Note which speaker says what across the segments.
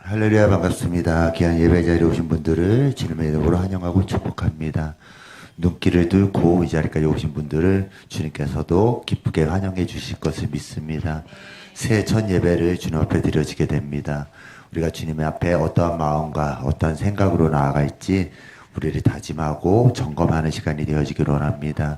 Speaker 1: 할렐루야, 반갑습니다. 귀한 예배 자리에 오신 분들을 주님의 이름으로 환영하고 축복합니다. 눈길을 뚫고 이 자리까지 오신 분들을 주님께서도 기쁘게 환영해 주실 것을 믿습니다. 새해 첫 예배를 주님 앞에 드려지게 됩니다. 우리가 주님의 앞에 어떠한 마음과 어떠한 생각으로 나아갈지 우리를 다짐하고 점검하는 시간이 되어지기를 원합니다.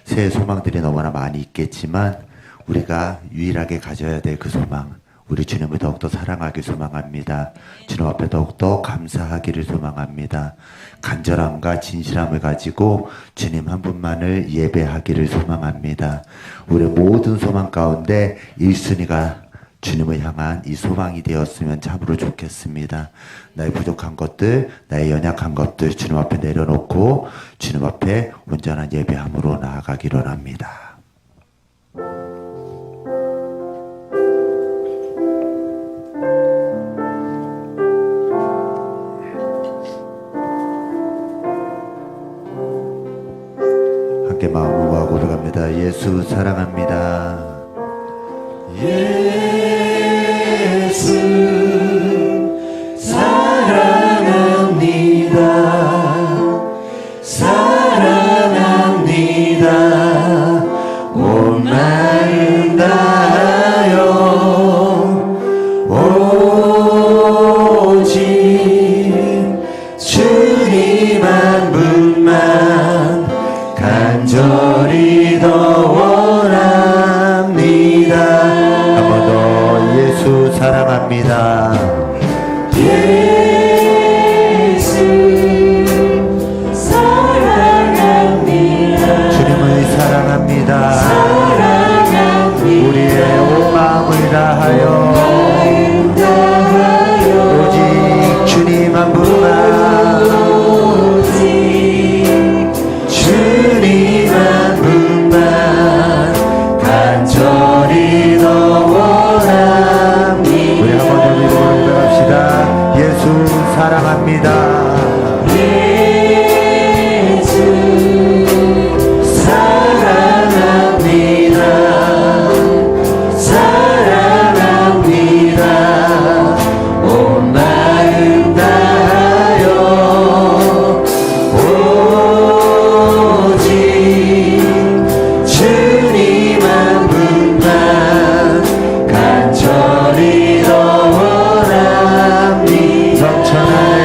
Speaker 1: 새해 소망들이 너무나 많이 있겠지만 우리가 유일하게 가져야 될 그 소망, 우리 주님을 더욱더 사랑하길 소망합니다. 주님 앞에 더욱더 감사하기를 소망합니다. 간절함과 진실함을 가지고 주님 한 분만을 예배하기를 소망합니다. 우리 모든 소망 가운데 1순위가 주님을 향한 이 소망이 되었으면 참으로 좋겠습니다. 나의 부족한 것들, 나의 연약한 것들 주님 앞에 내려놓고 주님 앞에 온전한 예배함으로 나아가기를 원합니다. 함께 마음을 모아 고백합니다. 예수 사랑합니다.
Speaker 2: 예수 사랑합니다. 사랑합니다. 온 마음 다하여 오직 주님 한 분만 간절히 더 원합니다.
Speaker 1: 한 번 더 예수 사랑합니다.
Speaker 2: 예수 사랑합니다.
Speaker 1: 주님을 사랑합니다.
Speaker 2: 사랑합니다.
Speaker 1: 우리의 온 마음을 다하여 오직 주님 한 분만
Speaker 2: 주님 한 분만 간절히 더 원합니다.
Speaker 1: 우리 한 번 더 믿고 고백합시다. 예수 사랑합니다.
Speaker 2: 예수 사랑합니다. 사랑합니다. 온 마음 다하여 오직 주님 한 분만 간절히 더 원합니다.
Speaker 1: 넘쳐나네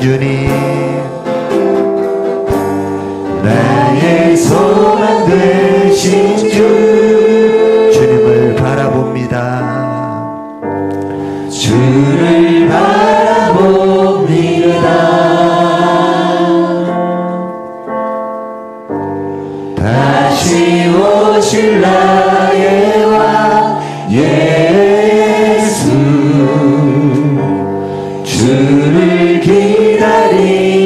Speaker 1: 주님
Speaker 2: 나의 소망 되신 주
Speaker 1: 주님을 바라봅니다.
Speaker 2: 주를 바라봅니다. 다시 오실 나의 왕 예수 주를 기다립니다.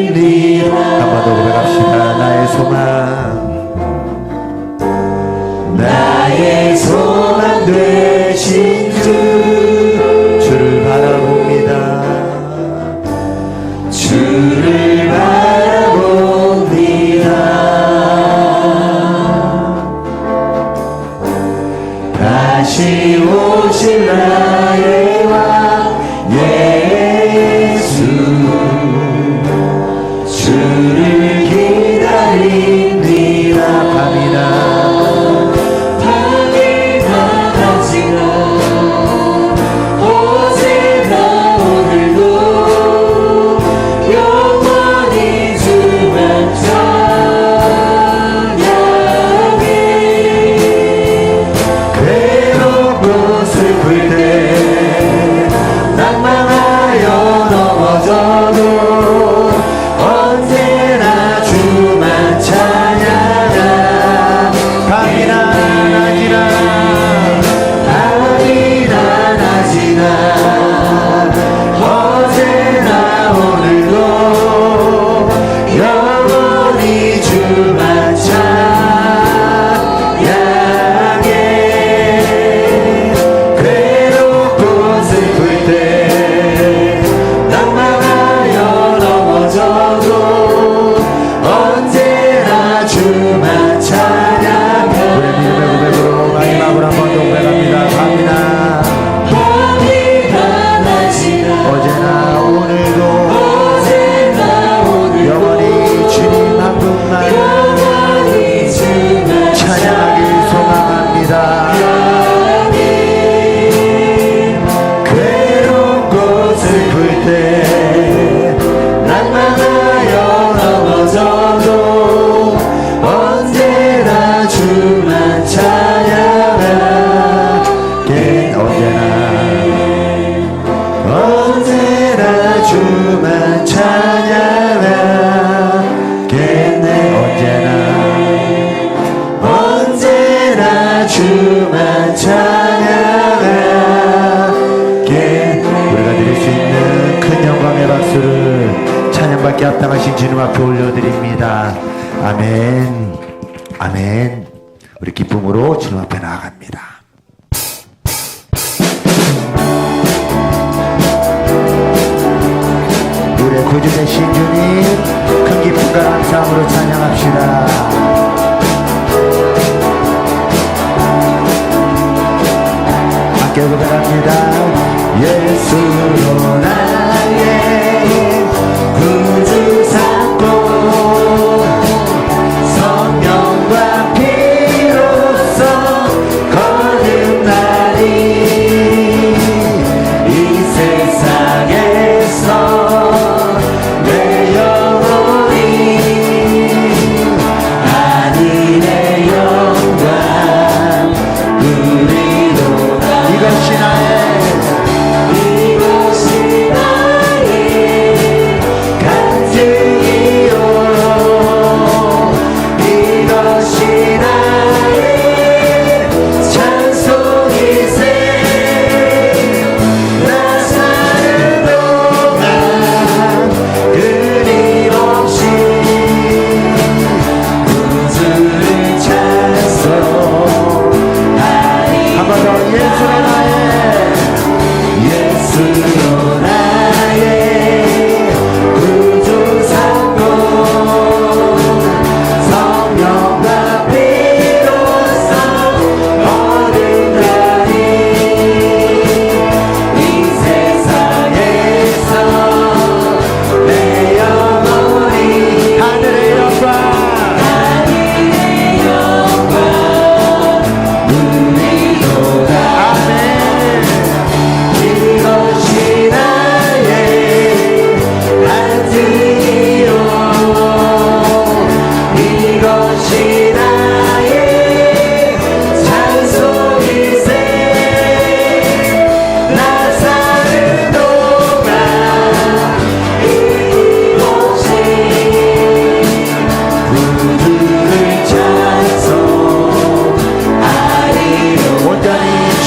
Speaker 1: 한 번 더 고백합시다. 나의 소망
Speaker 2: 나의 소망 되신 주
Speaker 1: 주를 바라봅니다.
Speaker 2: 주를 바라봅니다. 다시 오실 나의 왕 예수 주를 기다립니다. 밤이 다가지나 어제나 오늘도 영원히 주만 찬양해. 괴롭고 슬플 때 낭만하여 넘어져도 언제나 주만 찬양하.
Speaker 1: 밤이나 낮이나
Speaker 2: 밤이나 낮이나 어제나 오늘도 영원히 주만 찬양해. 괴롭고 슬플 때 낭만하여 넘어져도 언제나 주만 찬양해.
Speaker 1: 우리 믿음의 고백으로 마지막으로 한 번 더 고백합니다. 밤이나
Speaker 2: 밤이나 낮이나
Speaker 1: 어제나 오늘도
Speaker 2: 어제나 오늘도
Speaker 1: 영원히 주님 한 분만
Speaker 2: 영원히 주만
Speaker 1: 찬양하길 소망합니다.
Speaker 2: 괴롭고 슬플 때 낭만하여 넘어져도 언제나 주만 찬양하게. 언제나 주만 찬양하겠네. 언제나 주만 찬양하겠네.
Speaker 1: 우리가 드릴 수 있는 큰 영광의 박수를 찬양받게 합당하신 주님 앞에 올려드립니다. 아멘. 아멘. 우리 기쁨으로 주님 앞에 나아갑니다. 우리의 구주 되신 주님 큰 기쁨과 감사함으로 찬양합시다. 함께 고백합니다.
Speaker 2: 예수로 나의 구주 삼고 성령과 피로써 거듭나리. 이 세상에서 내 영혼이 하늘의 영광 누리도다.
Speaker 1: 이것이 나의
Speaker 2: 이것이 나의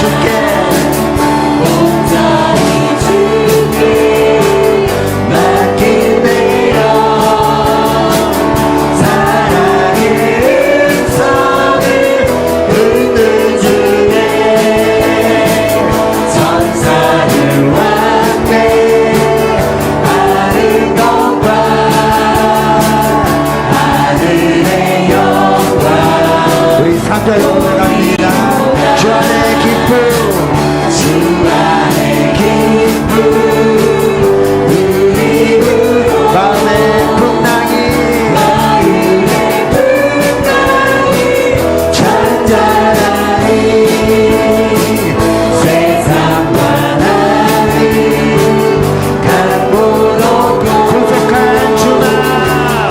Speaker 1: 주께
Speaker 2: 온전히 주께 맡기네요. 사랑의 음성을 듣는 중에 천사들 왕래 하는 것과 하늘의 영광
Speaker 1: 우리 3절 올라갑니다. 주 안의 기쁨
Speaker 2: 주 안의 기쁨 우리로
Speaker 1: 마음의 풍랑이
Speaker 2: 찬자라니 세상과 나를 강보놓고
Speaker 1: 구속한 주나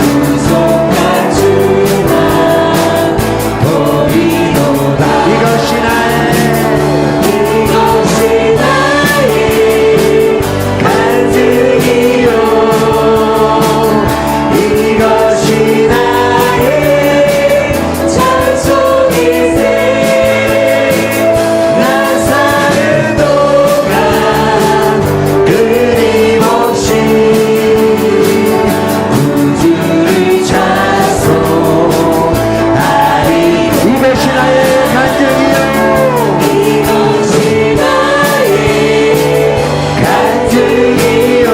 Speaker 2: 구속한 주나 보이도다. 이것이 나의 간증이요 이것이 나의 찬송이세. 나 사는 동안 끊임없이 구주를 찬송하리.
Speaker 1: 이것이 나의 간증이요
Speaker 2: 이것이 나의 간증이요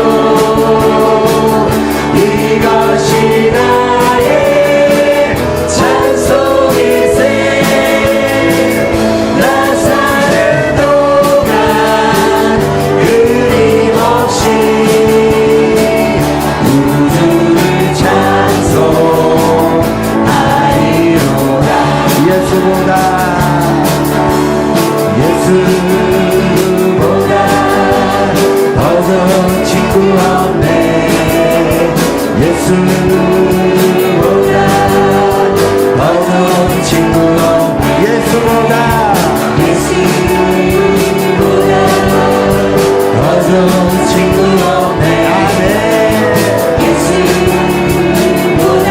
Speaker 2: 이것이 나의 찬송이세. 나 사는 동안 끊임없이 구주를 찬송하리로다.
Speaker 1: 예수보다
Speaker 2: 예수보다 더 좋은 친구 없네. 예수보다 더 좋은 친구 없네.
Speaker 1: 예수보다
Speaker 2: 예수보다 더 좋은 친구 없네. 예수보다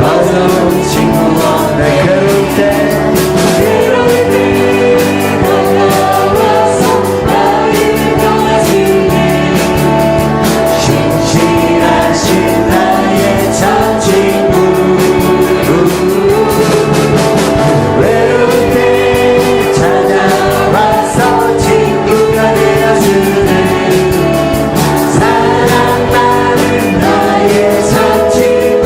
Speaker 2: 더 좋은 친구 없네.
Speaker 1: 그럴 때
Speaker 2: 괴로울 때 다가와서 나를 도와주네. 신실하신 나의 참 친구. 외로울 때 찾아와서 친구가 되어주네. 사랑 많은 나의 참 친구.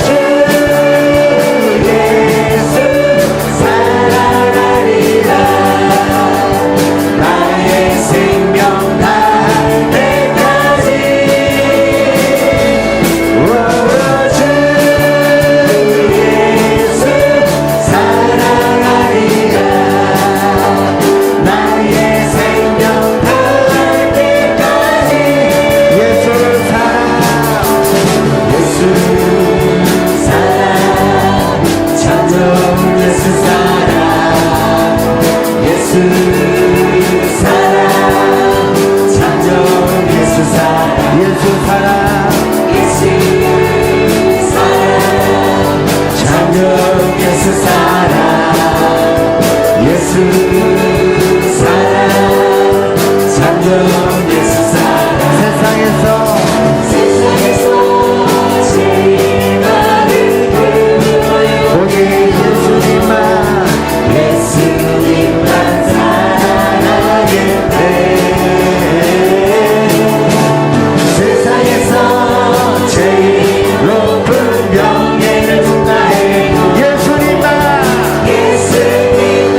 Speaker 2: 주 예수 사랑하리라. 나의 생명 다할 때까지. 주 예수 사랑하리라. 나의 생명 다할 때까지.
Speaker 1: 예수를 사랑
Speaker 2: 예수 사랑 찬송 예수 사랑 예수 사랑 찬송 예수 사랑
Speaker 1: 예수 사랑
Speaker 2: 예수 사랑 찬송 예수 사랑 예수 사랑 찬송 예수 사랑
Speaker 1: 세상에서
Speaker 2: 세상에서 제일 많은 그리워요.
Speaker 1: 오직 예수님만
Speaker 2: 예수님만 사랑하겠네. 세상에서 제일 높은 명예를 나의
Speaker 1: 예수님만
Speaker 2: 예수님만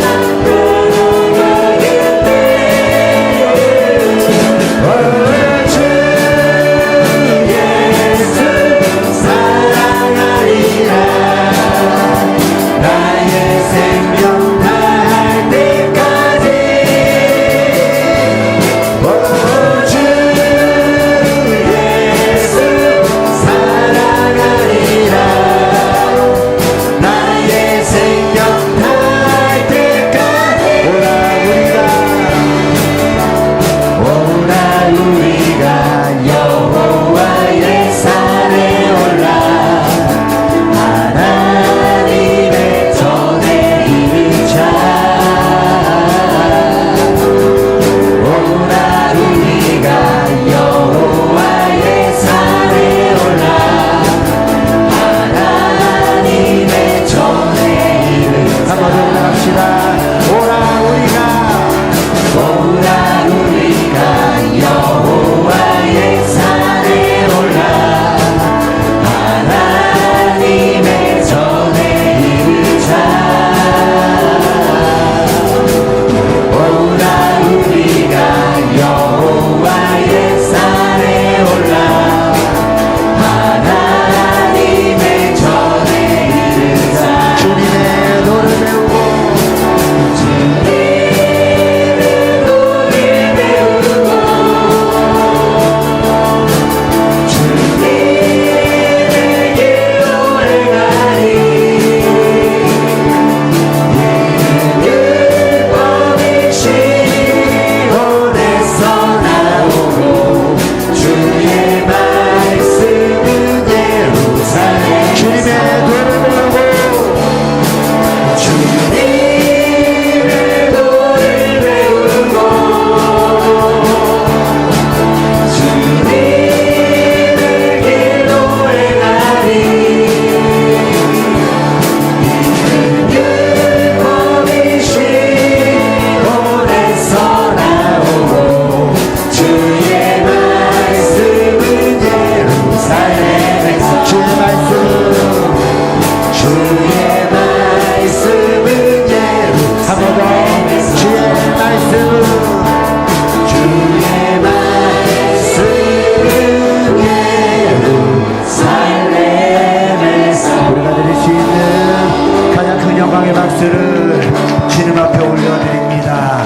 Speaker 1: 영광의 박수를 주님 앞에 올려드립니다.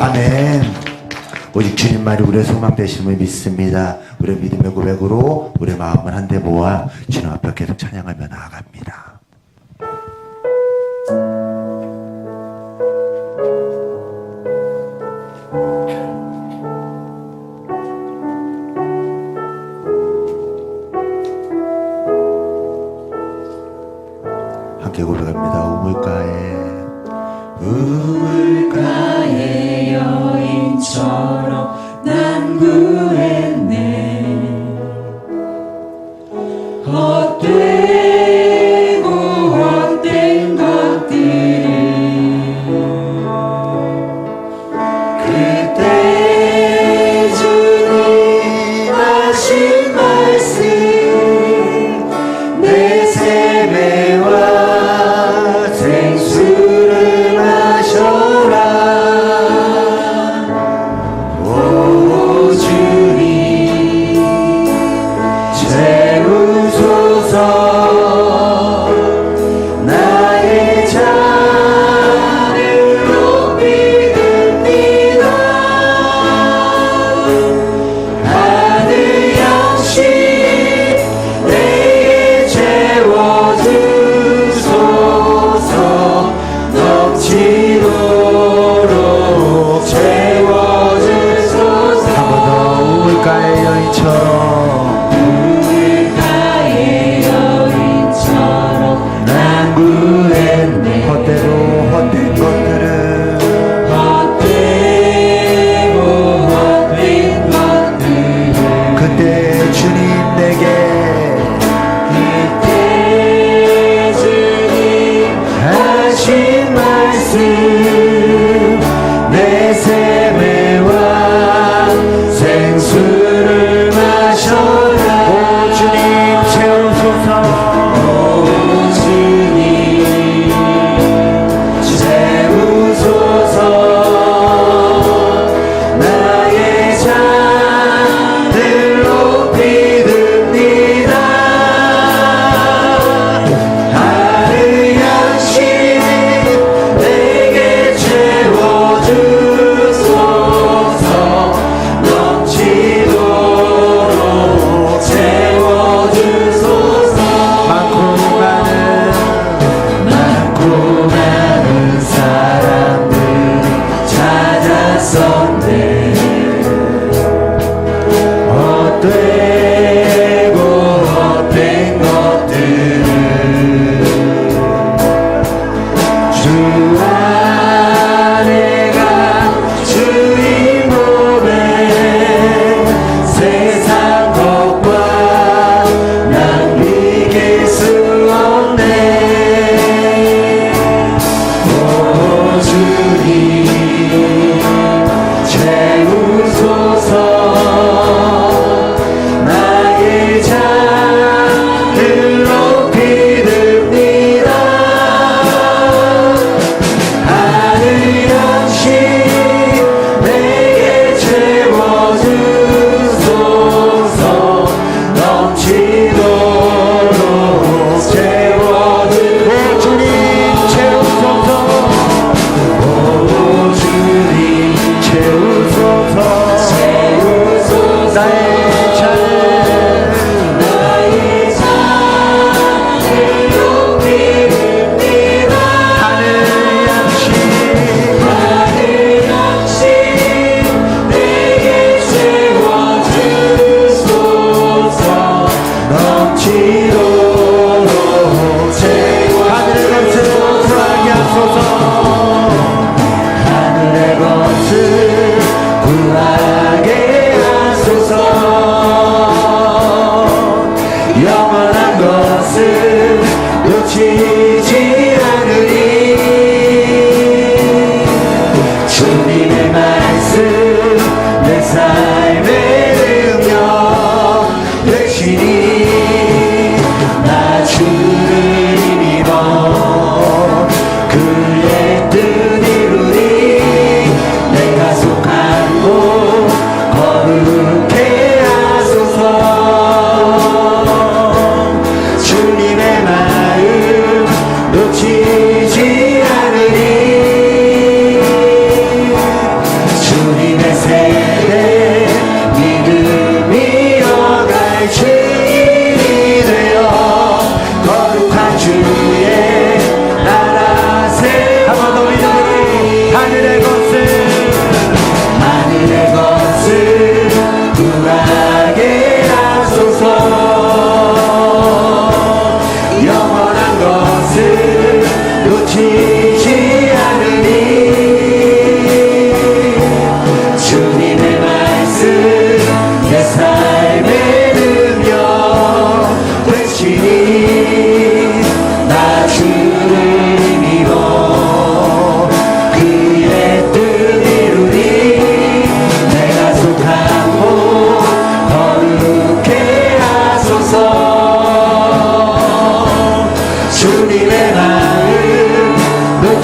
Speaker 1: 아멘. 오직 주님만이 우리의 소망 되심을 믿습니다. 우리의 믿음의 고백으로 우리의 마음을 한데 모아 주님 앞에 계속 찬양하며 나아갑니다. 함께 고백합니다.
Speaker 2: 우물가의 여인처럼 난 구했네. 헛되고 헛된 것들을 그때 주님 하신 말씀 내 세매와 생수를 마셔라. 오 주님 채우소서. 나의 잔을 높이 듭니다. 하늘 양식 내게 채워주소서. 넘치도록 채워주소서.
Speaker 1: 한 번 더 우물가의 여인처럼
Speaker 2: 우물가의 여인처럼 난 구했네.
Speaker 1: 헛되고 헛된 것들을
Speaker 2: 헛되고 헛된 것들을
Speaker 1: 그때 주님 내게
Speaker 2: 그때 주님 하신 말씀 내 세매와 생수를 마셔라.
Speaker 1: 오 주님 채우소서.
Speaker 2: 오 주님 채우소서. 나의 잔을 높이 듭니다. 하늘 양식 내게 채워주소서. 넘치도록 채워주소서. 많고 많은 사람들이 찾았었네. 헛되고 헛된 것들을 주 안에가 주인 몸에 세상 것과 난 이길 수 없네. 오 주님 채우소서. 나의 잔을 높이 듭니다.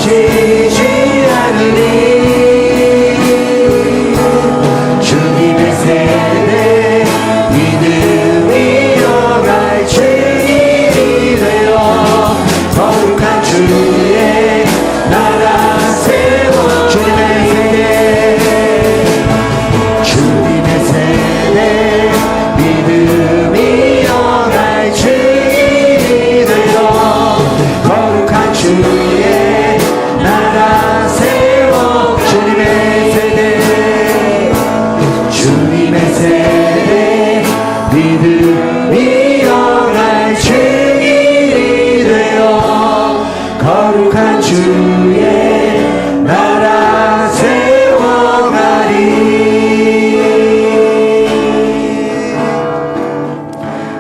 Speaker 2: 지지 않으리 주님의 세대 믿음이 여갈 증인이 되어 거룩한 주의 나라 세워 주님의 세대 믿음이 여갈 증인이 되어 거룩한 주의 나라 세워 주님의 세대 믿음이 여갈 증인이 되어 거룩한 주의 나라 세워가리.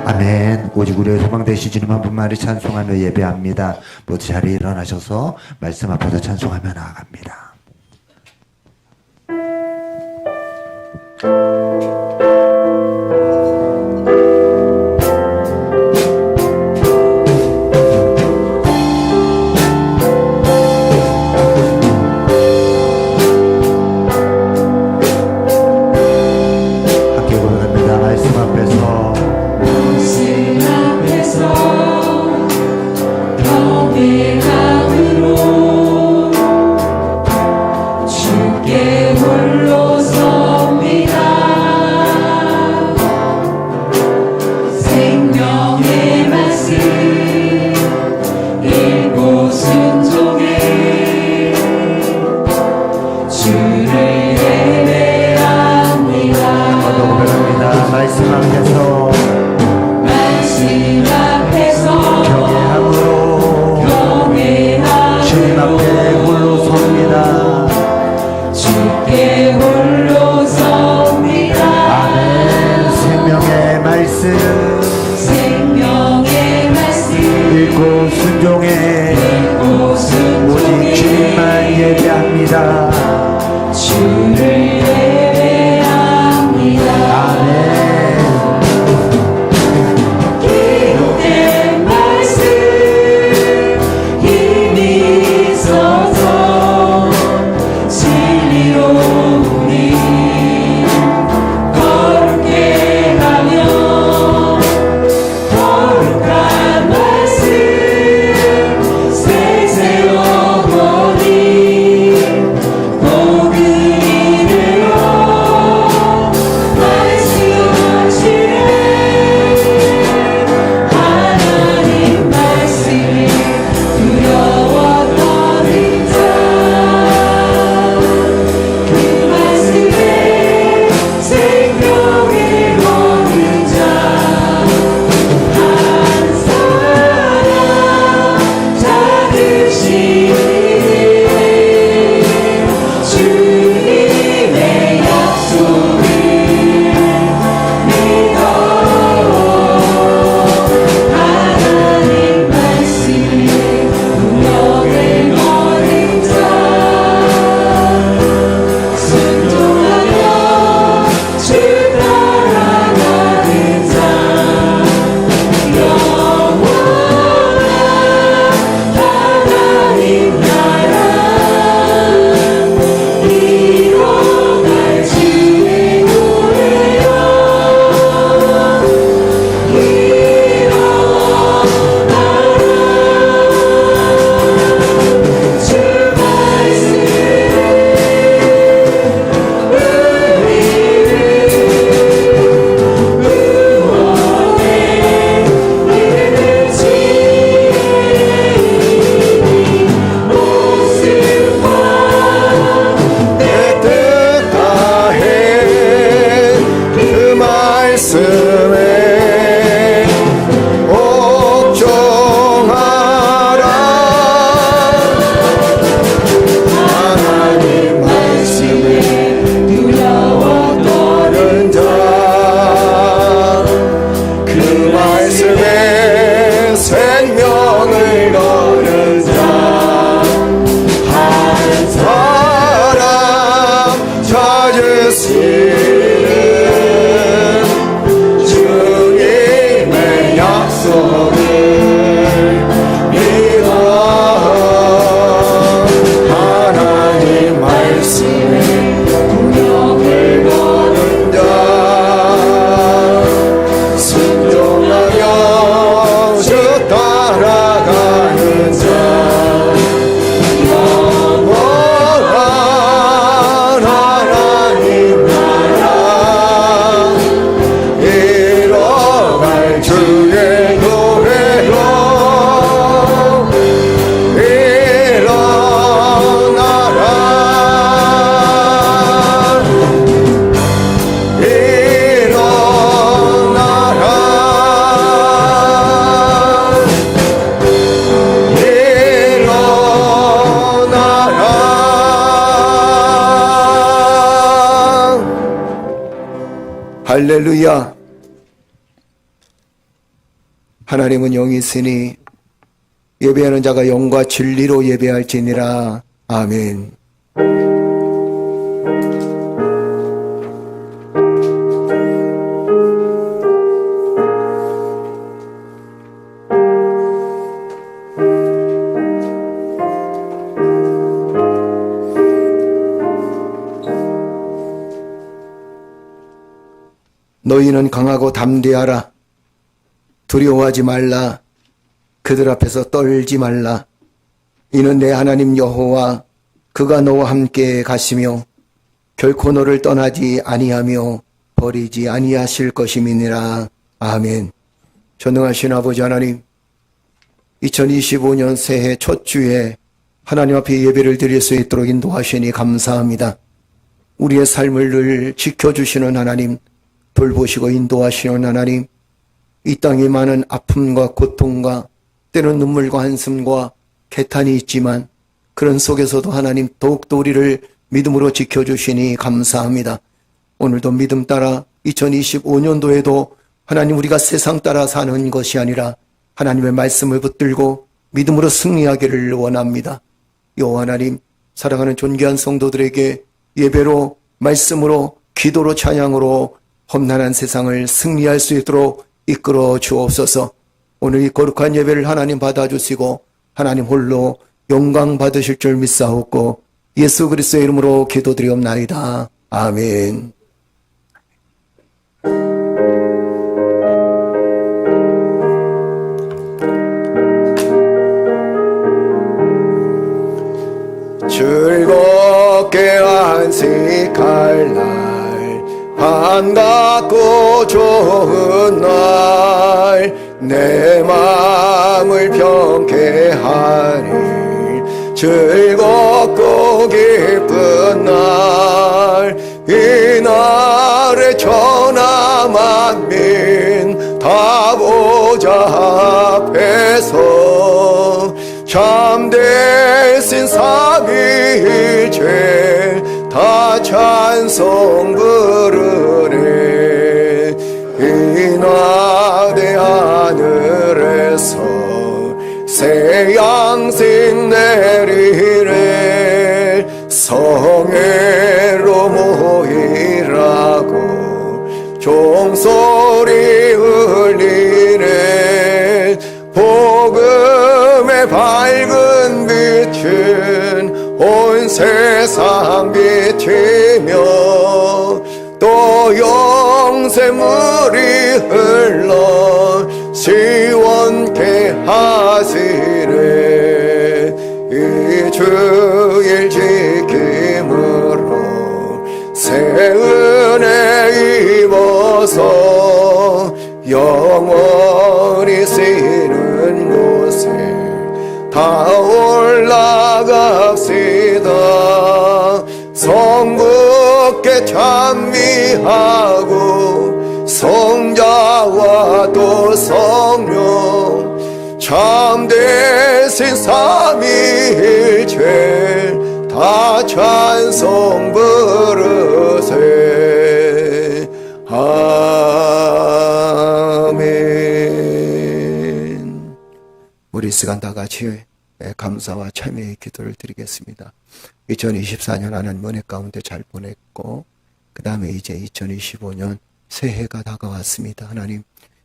Speaker 1: 아멘. 오직 우리의 소망 되신 주님 한 분만을 찬송하며 예배합니다. 모두 자리에 일어나셔서 말씀 앞에서 찬송하며 나아갑니다. 함께 고백합니다. 말씀 앞에서
Speaker 2: 경외감으로 주께 홀로 섭니다. 생명의 말씀 읽고 순종해 주를 예배합니다.
Speaker 1: 고백합니다. 말씀 앞에서 주님 앞에 홀로 섭니다.
Speaker 2: 주께 홀로 섭니다.
Speaker 1: 아멘. 생명의 말씀 읽고 순종해 오직 주님만 예배합니다.
Speaker 2: 주를 예배합니다.
Speaker 1: 아멘.
Speaker 2: 기록된 말씀 힘이 있어서 진리로 우리 거룩게 하며 거룩한 말씀 세세워 보니 복음이
Speaker 3: 할렐루야. 하나님은 영이 있으니 예배하는 자가 영과 진리로 예배할지니라. 아멘. 너희는 강하고 담대하라. 두려워하지 말라. 그들 앞에서 떨지 말라. 이는 내 하나님 여호와 그가 너와 함께 가시며 결코 너를 떠나지 아니하며 버리지 아니하실 것임이니라. 아멘. 전능하신 아버지 하나님, 2025년 새해 첫 주에 하나님 앞에 예배를 드릴 수 있도록 인도하시니 감사합니다. 우리의 삶을 늘 지켜주시는 하나님, 돌보시고 인도하시는 하나님, 이 땅에 많은 아픔과 고통과 때는 눈물과 한숨과 개탄이 있지만 그런 속에서도 하나님 더욱더 우리를 믿음으로 지켜주시니 감사합니다. 오늘도 믿음 따라 2025년도에도 하나님 우리가 세상 따라 사는 것이 아니라 하나님의 말씀을 붙들고 믿음으로 승리하기를 원합니다. 여호와 하나님, 사랑하는 존귀한 성도들에게 예배로, 말씀으로, 기도로, 찬양으로 험난한 세상을 승리할 수 있도록 이끌어 주옵소서. 오늘 이 거룩한 예배를 하나님 받아주시고 하나님 홀로 영광 받으실 줄 믿사옵고 예수 그리스도의 이름으로 기도드리옵나이다. 아멘. 즐겁게 안식할 날, 반갑고 좋은 날, 내 마음을 평케 하리. 즐겁고 기쁜 날, 이 날에 천하 만민 다 보좌 앞에서 참되신 삼위일체 다 찬송 부르네. 이 날의 하늘에서 새 양식 내리네. 성회로 모이라고 종소리 울리네. 복음의 밝은 빛은 온 세상 비치며 또 영생물이 흘러 시원케 하시네. 이 주일 지킴으로 새 은혜 입어서 영원히 쓰이는 곳에 다 올라갑시다. 성부께 찬미하고 성자와 또 성령 참되신 삼위일체 다 찬송 부르세. 아멘. 우리 시간 다 같이 감사와 참회의 기도를 드리겠습니다. 2024년 하나님 은혜 가운데 잘 보냈고 그 다음에 이제 2025년 새해가 다가왔습니다. 하나님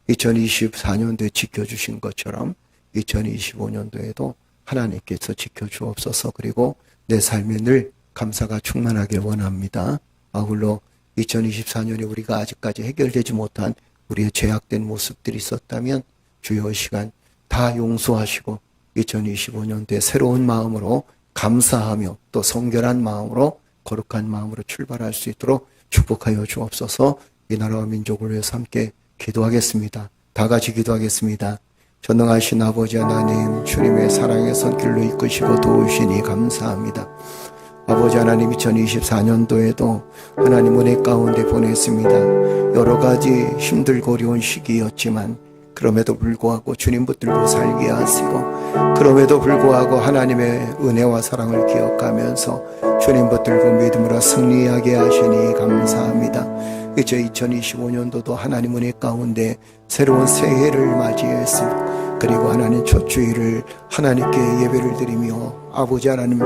Speaker 3: 2024년도에 지켜주신 것처럼 2025년도에도 하나님께서 지켜주옵소서. 그리고 내 삶에 늘 감사가 충만하길 원합니다. 아울러 2024년에 우리가 아직까지 해결되지 못한 우리의 죄악된 모습들이 있었다면 주여 시간 다 용서하시고 2025년도에 새로운 마음으로 감사하며 또 성결한 마음으로 거룩한 마음으로 출발할 수 있도록 축복하여 주옵소서. 이 나라와 민족을 위해서 함께 기도하겠습니다. 다 같이 기도하겠습니다. 전능하신 아버지 하나님, 주님의 사랑의 손길로 이끄시고 도우시니 감사합니다. 아버지 하나님, 2024년도에도 하나님 은혜 가운데 보냈습니다. 여러 가지 힘들고 어려운 시기였지만 그럼에도 불구하고 주님 붙들고 살게 하시고 그럼에도 불구하고 하나님의 은혜와 사랑을 기억하면서 주님 붙들고 믿음으로 승리하게 하시니 감사합니다. 이제 2025년도도 하나님 은혜 가운데 새로운 새해를 맞이했습니다. 그리고 하나님 첫 주일을 하나님께 예배를 드리며 아버지 하나님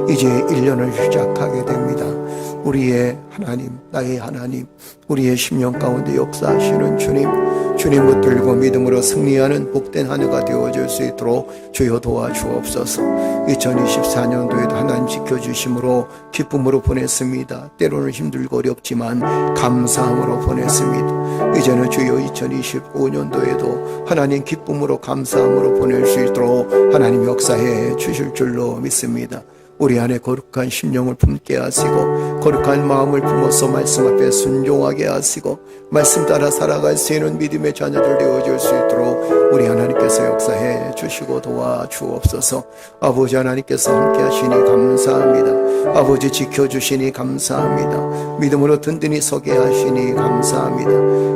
Speaker 3: 이제 1년을 시작하게 됩니다. 우리의 하나님, 나의 하나님, 우리의 심령 가운데 역사하시는 주님 붙들고 믿음으로 승리하는 복된 한 해가 되어질 수 있도록 주여 도와주옵소서. 2024년도에도 하나님 지켜주심으로 기쁨으로 보냈습니다. 때로는 힘들고 어렵지만 감사함으로 보냈습니다. 이제는 주여 2025년도에도 하나님 기쁨으로 감사함으로 보낼 수 있도록 하나님 역사해 주실 줄로 믿습니다. 우리 안에 거룩한 심령을 품게 하시고 거룩한 마음을 품어서 말씀 앞에 순종하게 하시고 말씀 따라 살아갈 수 있는 믿음의 자녀들 되어줄 수 있도록 우리 하나님께서 역사해 주시고 도와주옵소서. 아버지 하나님께서 함께 하시니 감사합니다. 아버지 지켜주시니 감사합니다. 믿음으로 든든히 서게 하시니 감사합니다.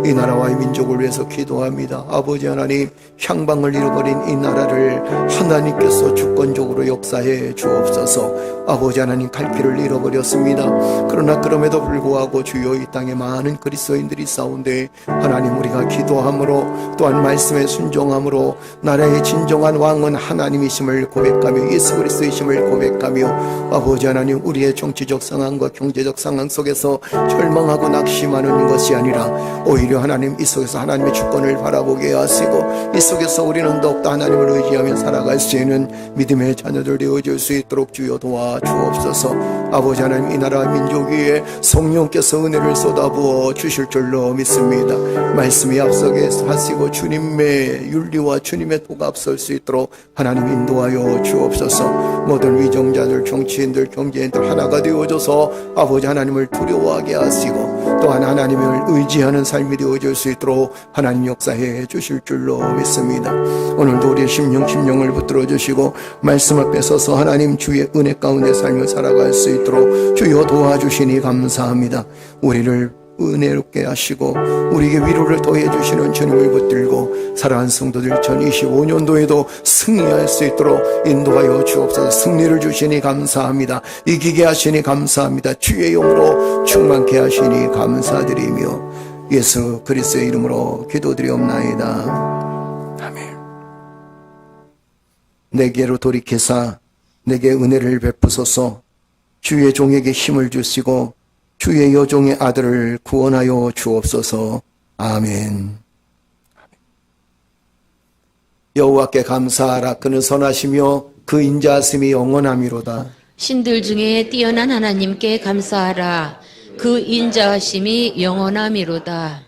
Speaker 3: 이 나라와 이 민족을 위해서 기도합니다. 아버지 하나님, 향방을 잃어버린 이 나라를 하나님께서 주권적으로 역사해 주옵소서. 아버지 하나님, 갈 길을 잃어버렸습니다. 그러나 그럼에도 불구하고 주여 이 땅에 많은 그리스도인들이 싸운데 하나님, 우리가 기도함으로 또한 말씀에 순종함으로 나라의 진정한 왕은 하나님이심을 고백하며 예수 그리스도이심을 고백하며 아버지 하나님, 우리의 정치적 상황과 경제적 상황 속에서 절망하고 낙심하는 것이 아니라 오히려 하나님, 이 속에서 하나님의 주권을 바라보게 하시고 이 속에서 우리는 더욱더 하나님을 의지하며 살아갈 수 있는 믿음의 자녀들 되어줄 수 있도록 주여 도와주옵소서. 아버지 하나님, 이 나라 민족 위에 성령께서 은혜를 쏟아부어 주실 줄로 믿습니다. 말씀이 앞서게 하시고 주님의 윤리와 주님의 도가 앞설 수 있도록 하나님 인도하여 주옵소서. 모든 위정자들, 정치인들, 경제인들 하나가 되어줘서 아버지 하나님을 두려워하게 하시고 또한 하나님을 의지하는 삶이 되어질 수 있도록 하나님 역사해 주실 줄로 믿습니다. 오늘도 우리의 심령을 붙들어 주시고 말씀 앞에 서서 하나님 주의 은혜 가운데 삶을 살아갈 수 있도록 주여 도와주시니 감사합니다. 우리를 은혜롭게 하시고 우리에게 위로를 더해 주시는 주님을 붙들고 사랑하는 성도들 2025년도에도 승리할 수 있도록 인도하여 주옵소서. 승리를 주시니 감사합니다. 이기게 하시니 감사합니다. 주의 영으로 충만케 하시니 감사드리며 예수 그리스도의 이름으로 기도드리옵나이다. 아멘. 내게로 돌이키사 내게 은혜를 베푸소서. 주의 종에게 힘을 주시고 주의 여종의 아들을 구원하여 주옵소서. 아멘. 여호와께 감사하라. 그는 선하시며 그 인자하심이 영원함이로다.
Speaker 4: 신들 중에 뛰어난 하나님께 감사하라. 그 인자하심이 영원함이로다.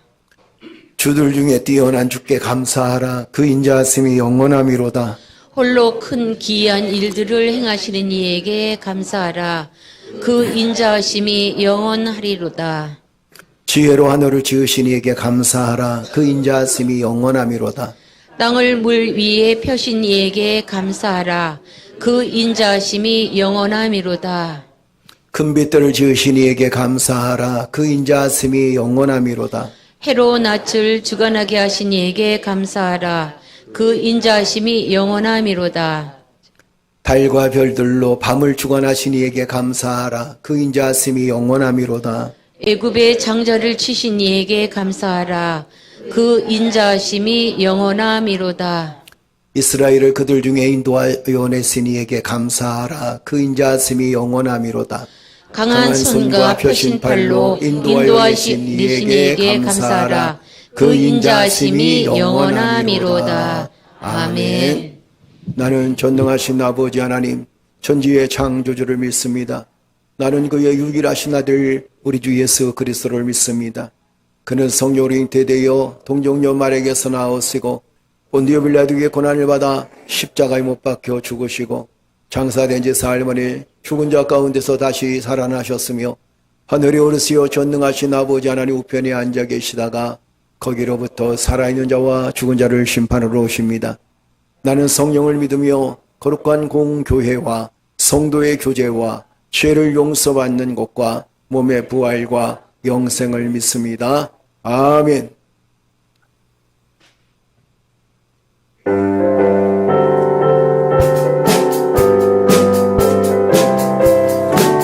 Speaker 3: 주들 중에 뛰어난 주께 감사하라. 그 인자하심이 영원함이로다.
Speaker 4: 홀로 큰 기이한 일들을 행하시는 이에게 감사하라. 그 인자하심이 영원하리로다.
Speaker 3: 지혜로 하늘을 지으신 이에게 감사하라. 그 인자하심이 영원함이로다.
Speaker 4: 땅을 물 위에 펴신 이에게 감사하라. 그 인자하심이 영원함이로다.
Speaker 3: 큰 빛들을 지으신 이에게 감사하라. 그 인자하심이 영원함이로다.
Speaker 4: 해로 낯을 주관하게 하신 이에게 감사하라. 그 인자하심이 영원함이로다.
Speaker 3: 달과 별들로 밤을 주관하신 이에게 감사하라. 그 인자하심이 영원함이로다.
Speaker 4: 애굽의 장자를 치신 이에게 감사하라. 그 인자하심이 영원함이로다.
Speaker 3: 이스라엘을 그들 중에 인도하여 내신 이에게 감사하라. 그 인자하심이 영원함이로다.
Speaker 4: 강한 손과 펴신 팔로 인도하신 이에게 감사하라. 그 인자하심이 영원함이로다. 아멘.
Speaker 3: 나는 전능하신 아버지 하나님, 천지의 창조주를 믿습니다. 나는 그의 유일하신 아들 우리 주 예수 그리스도를 믿습니다. 그는 성령으로 잉태되어 동정녀 마리아에게서 나오시고 본디오 빌라도에게 고난을 받아 십자가에 못 박혀 죽으시고 장사된 지 사흘 만에 죽은 자 가운데서 다시 살아나셨으며 하늘에 오르시어 전능하신 아버지 하나님 우편에 앉아 계시다가 거기로부터 살아있는 자와 죽은 자를 심판하러 오십니다. 나는 성령을 믿으며 거룩한 공교회와 성도의 교제와 죄를 용서받는 것과 몸의 부활과 영생을 믿습니다. 아멘.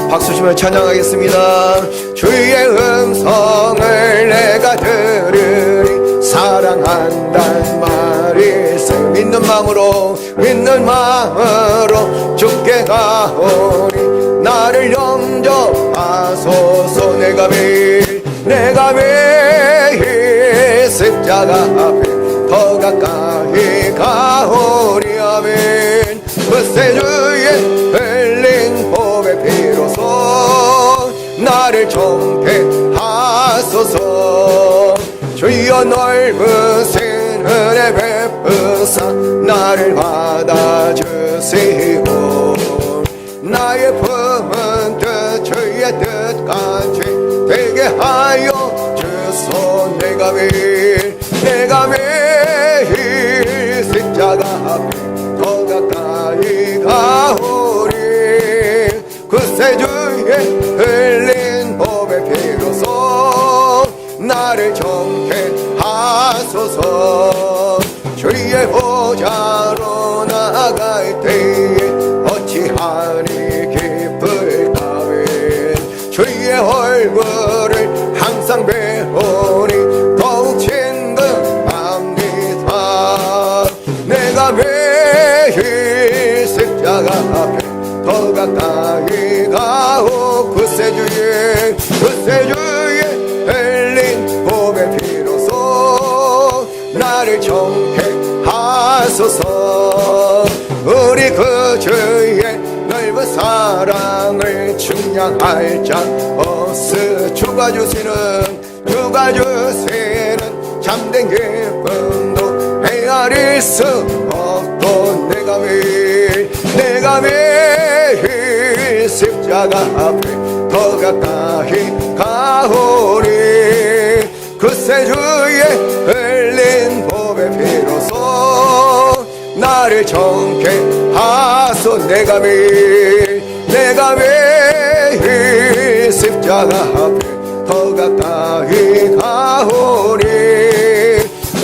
Speaker 3: 박수 부르시며 찬양하겠습니다. 주의 음성을 내가 들으리 사랑한단 말이 믿는 마음으로 주께 가오니 나를 영접하소서. 내가 매일 십자가 앞에 더 가까이 가오리. 아멘. 그새 주의 흘린 복의 피로써 나를 정케하소서. 주여 넓으신 은혜 베푸사 나를 받아주시고 나의 품은 뜻 주의 뜻같이 되게 하여 주소. 내가 매일 십자가 앞에 더 가까이 가오리. 그새 주의 흘린 복의 피로써 나를 정케하소서. 주의 보좌로 나아갈 때에 어찌하니 기쁠까왜. 주의 얼굴을 항상 배우니 더욱 친근합니다. 내가 매일 십자가 앞에 더 가까이 가오. 그새 주의 흘린 복의 피로써 나를 정케하소서. 우리 그 주의 넓은 사랑을 측량할 자 없으. 주가 주시는 참된 기쁨도 헤아릴 수 없고 내가 매일 십자가 앞에 더 가까이 가오리. 그새 주의 흘린 복의 피로써 나를 정케하소. 내가 매일 십자가 앞에 더 가까이 가오리.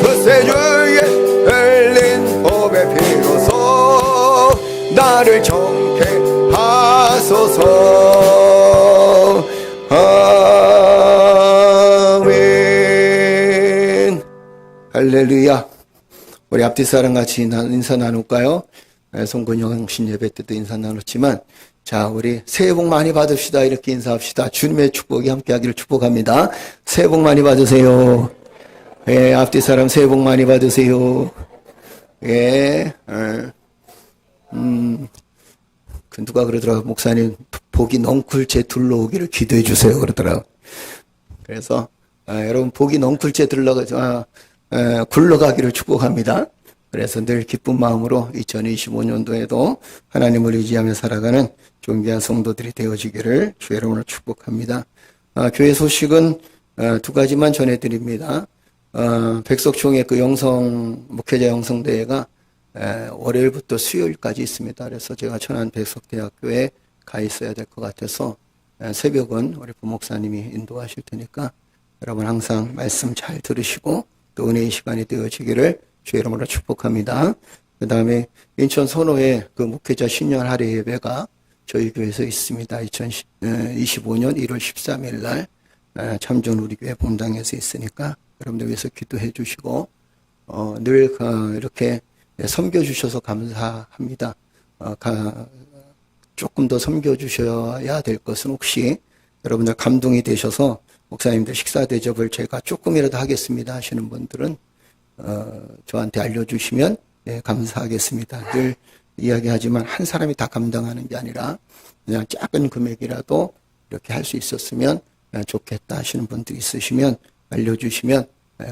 Speaker 3: 그새 주의 흘린 복의 피로써 나를 정케하소서. 아멘. 할렐루야. 우리 앞뒤 사람 같이 인사 나눌까요? 송근영 신예배 때도 인사 나눴지만, 자, 우리 새해 복 많이 받읍시다. 이렇게 인사합시다. 주님의 축복이 함께하기를 축복합니다. 새해 복 많이 받으세요. 예, 앞뒤 사람 새해 복 많이 받으세요. 예, 그 누가 그러더라고. 목사님 복이 넝쿨째 둘러오기를 기도해 주세요. 그러더라고. 그래서 여러분 복이 넝쿨째 굴러가기를 축복합니다. 그래서 늘 기쁜 마음으로 2025년도에도 하나님을 의지하며 살아가는 존귀한 성도들이 되어지기를 주의 이름으로 축복합니다. 교회 소식은 두 가지만 전해드립니다. 백석총회 그 목회자 영성대회가 월요일부터 수요일까지 있습니다. 그래서 제가 천안 백석대학교에 가 있어야 될 것 같아서 새벽은 우리 부목사님이 인도하실 테니까 여러분 항상 말씀 잘 들으시고 또 은혜의 시간이 되어지기를 주의 이름으로 축복합니다. 그 다음에 인천 선호에 그 목회자 신년 할애 예배가 저희 교회에서 있습니다. 2025년 1월 13일 날 참전 우리 교회 본당에서 있으니까 여러분들 위해서 기도해 주시고 늘 이렇게 섬겨주셔서 감사합니다. 조금 더 섬겨주셔야 될 것은 혹시 여러분들 감동이 되셔서 목사님들 식사 대접을 제가 조금이라도 하겠습니다 하시는 분들은 저한테 알려주시면 감사하겠습니다. 늘 이야기하지만 한 사람이 다 감당하는 게 아니라 그냥 작은 금액이라도 이렇게 할 수 있었으면 좋겠다 하시는 분들이 있으시면 알려주시면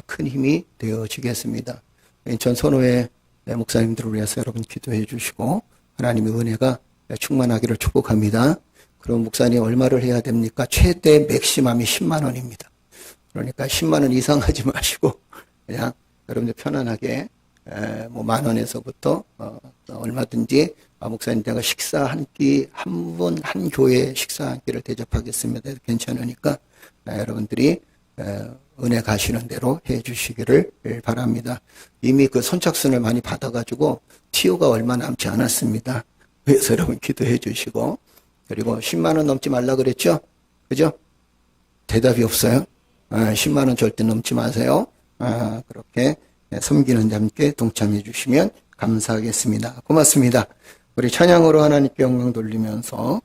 Speaker 3: 큰 힘이 되어지겠습니다. 인천 선호회 목사님들을 위해서 여러분 기도해 주시고 하나님의 은혜가 충만하기를 축복합니다. 그럼 목사님 얼마를 해야 됩니까? 최대 맥시멈이 10만 원입니다. 그러니까 10만 원 이상 하지 마시고 그냥 여러분들 편안하게 뭐 만 원에서부터 얼마든지 목사님 내가 식사 한 끼 한 교회 식사 한 끼를 대접하겠습니다. 괜찮으니까 여러분들이 은혜 가시는 대로 해 주시기를 바랍니다. 이미 그 선착순을 많이 받아가지고 티오가 얼마 남지 않았습니다. 그래서 여러분 기도해 주시고 그리고 10만 원 넘지 말라 그랬죠? 그죠? 대답이 없어요. 10만 원 절대 넘지 마세요. 그렇게 섬기는 자님께 동참해 주시면 감사하겠습니다. 고맙습니다. 우리 찬양으로 하나님께 영광 돌리면서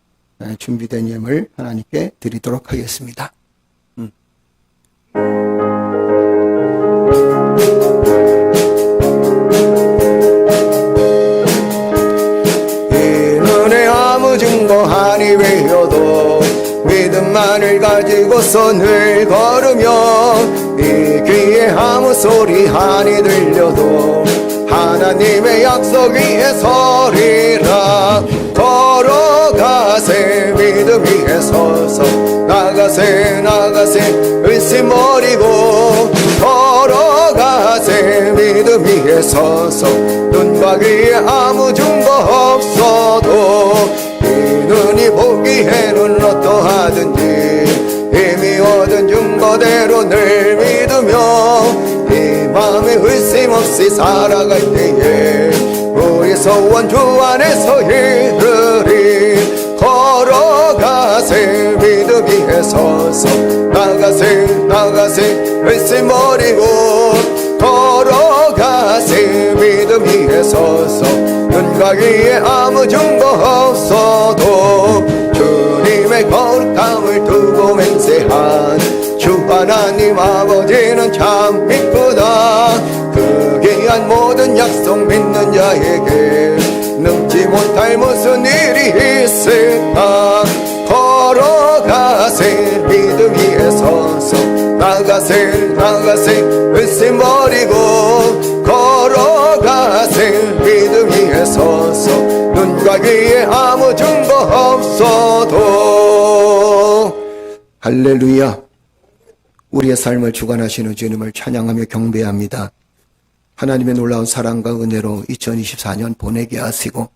Speaker 3: 준비된 예물 하나님께 드리도록 하겠습니다. 이 눈에 아무 증거 하니 외여도 믿음만을 가지고서 늘 걸으며 이 귀에 아무 소리 하니 들려도 하나님의 약속 위에 서리라. 걸어가세 믿음 위에 서서 나가세 의심 버리고 걸어가세 믿음 위에 서서 눈과 귀에 아무 증거 없어도 이 눈이 보기에는 어떠하든지 이미 얻은 증거대로 늘 믿으며 이 맘에 의심 없이 살아갈 때에 우리 소원 주 안에서 이르리. 걸어가세 믿음 위에 서서 나가세 의심 버리고 걸어가세 믿음 위에 서서 눈과 귀에 아무 증거 없어도 주님의 거룩함을 두고 맹세한 주 하나님 아버지는 참 이쁘다. 그 귀한 모든 약속 믿는 자에게 능지 못할 무슨 일이 있을까. 걸어가세 믿음 위에 서서 나가세 의심 버리고 걸어가세 믿음 위에 서서 눈과 귀에 아무 증거 없어도. 할렐루야. 우리의 삶을 주관하시는 주님을 찬양하며 경배합니다. 하나님의 놀라운 사랑과 은혜로 2024년 보내게 하시고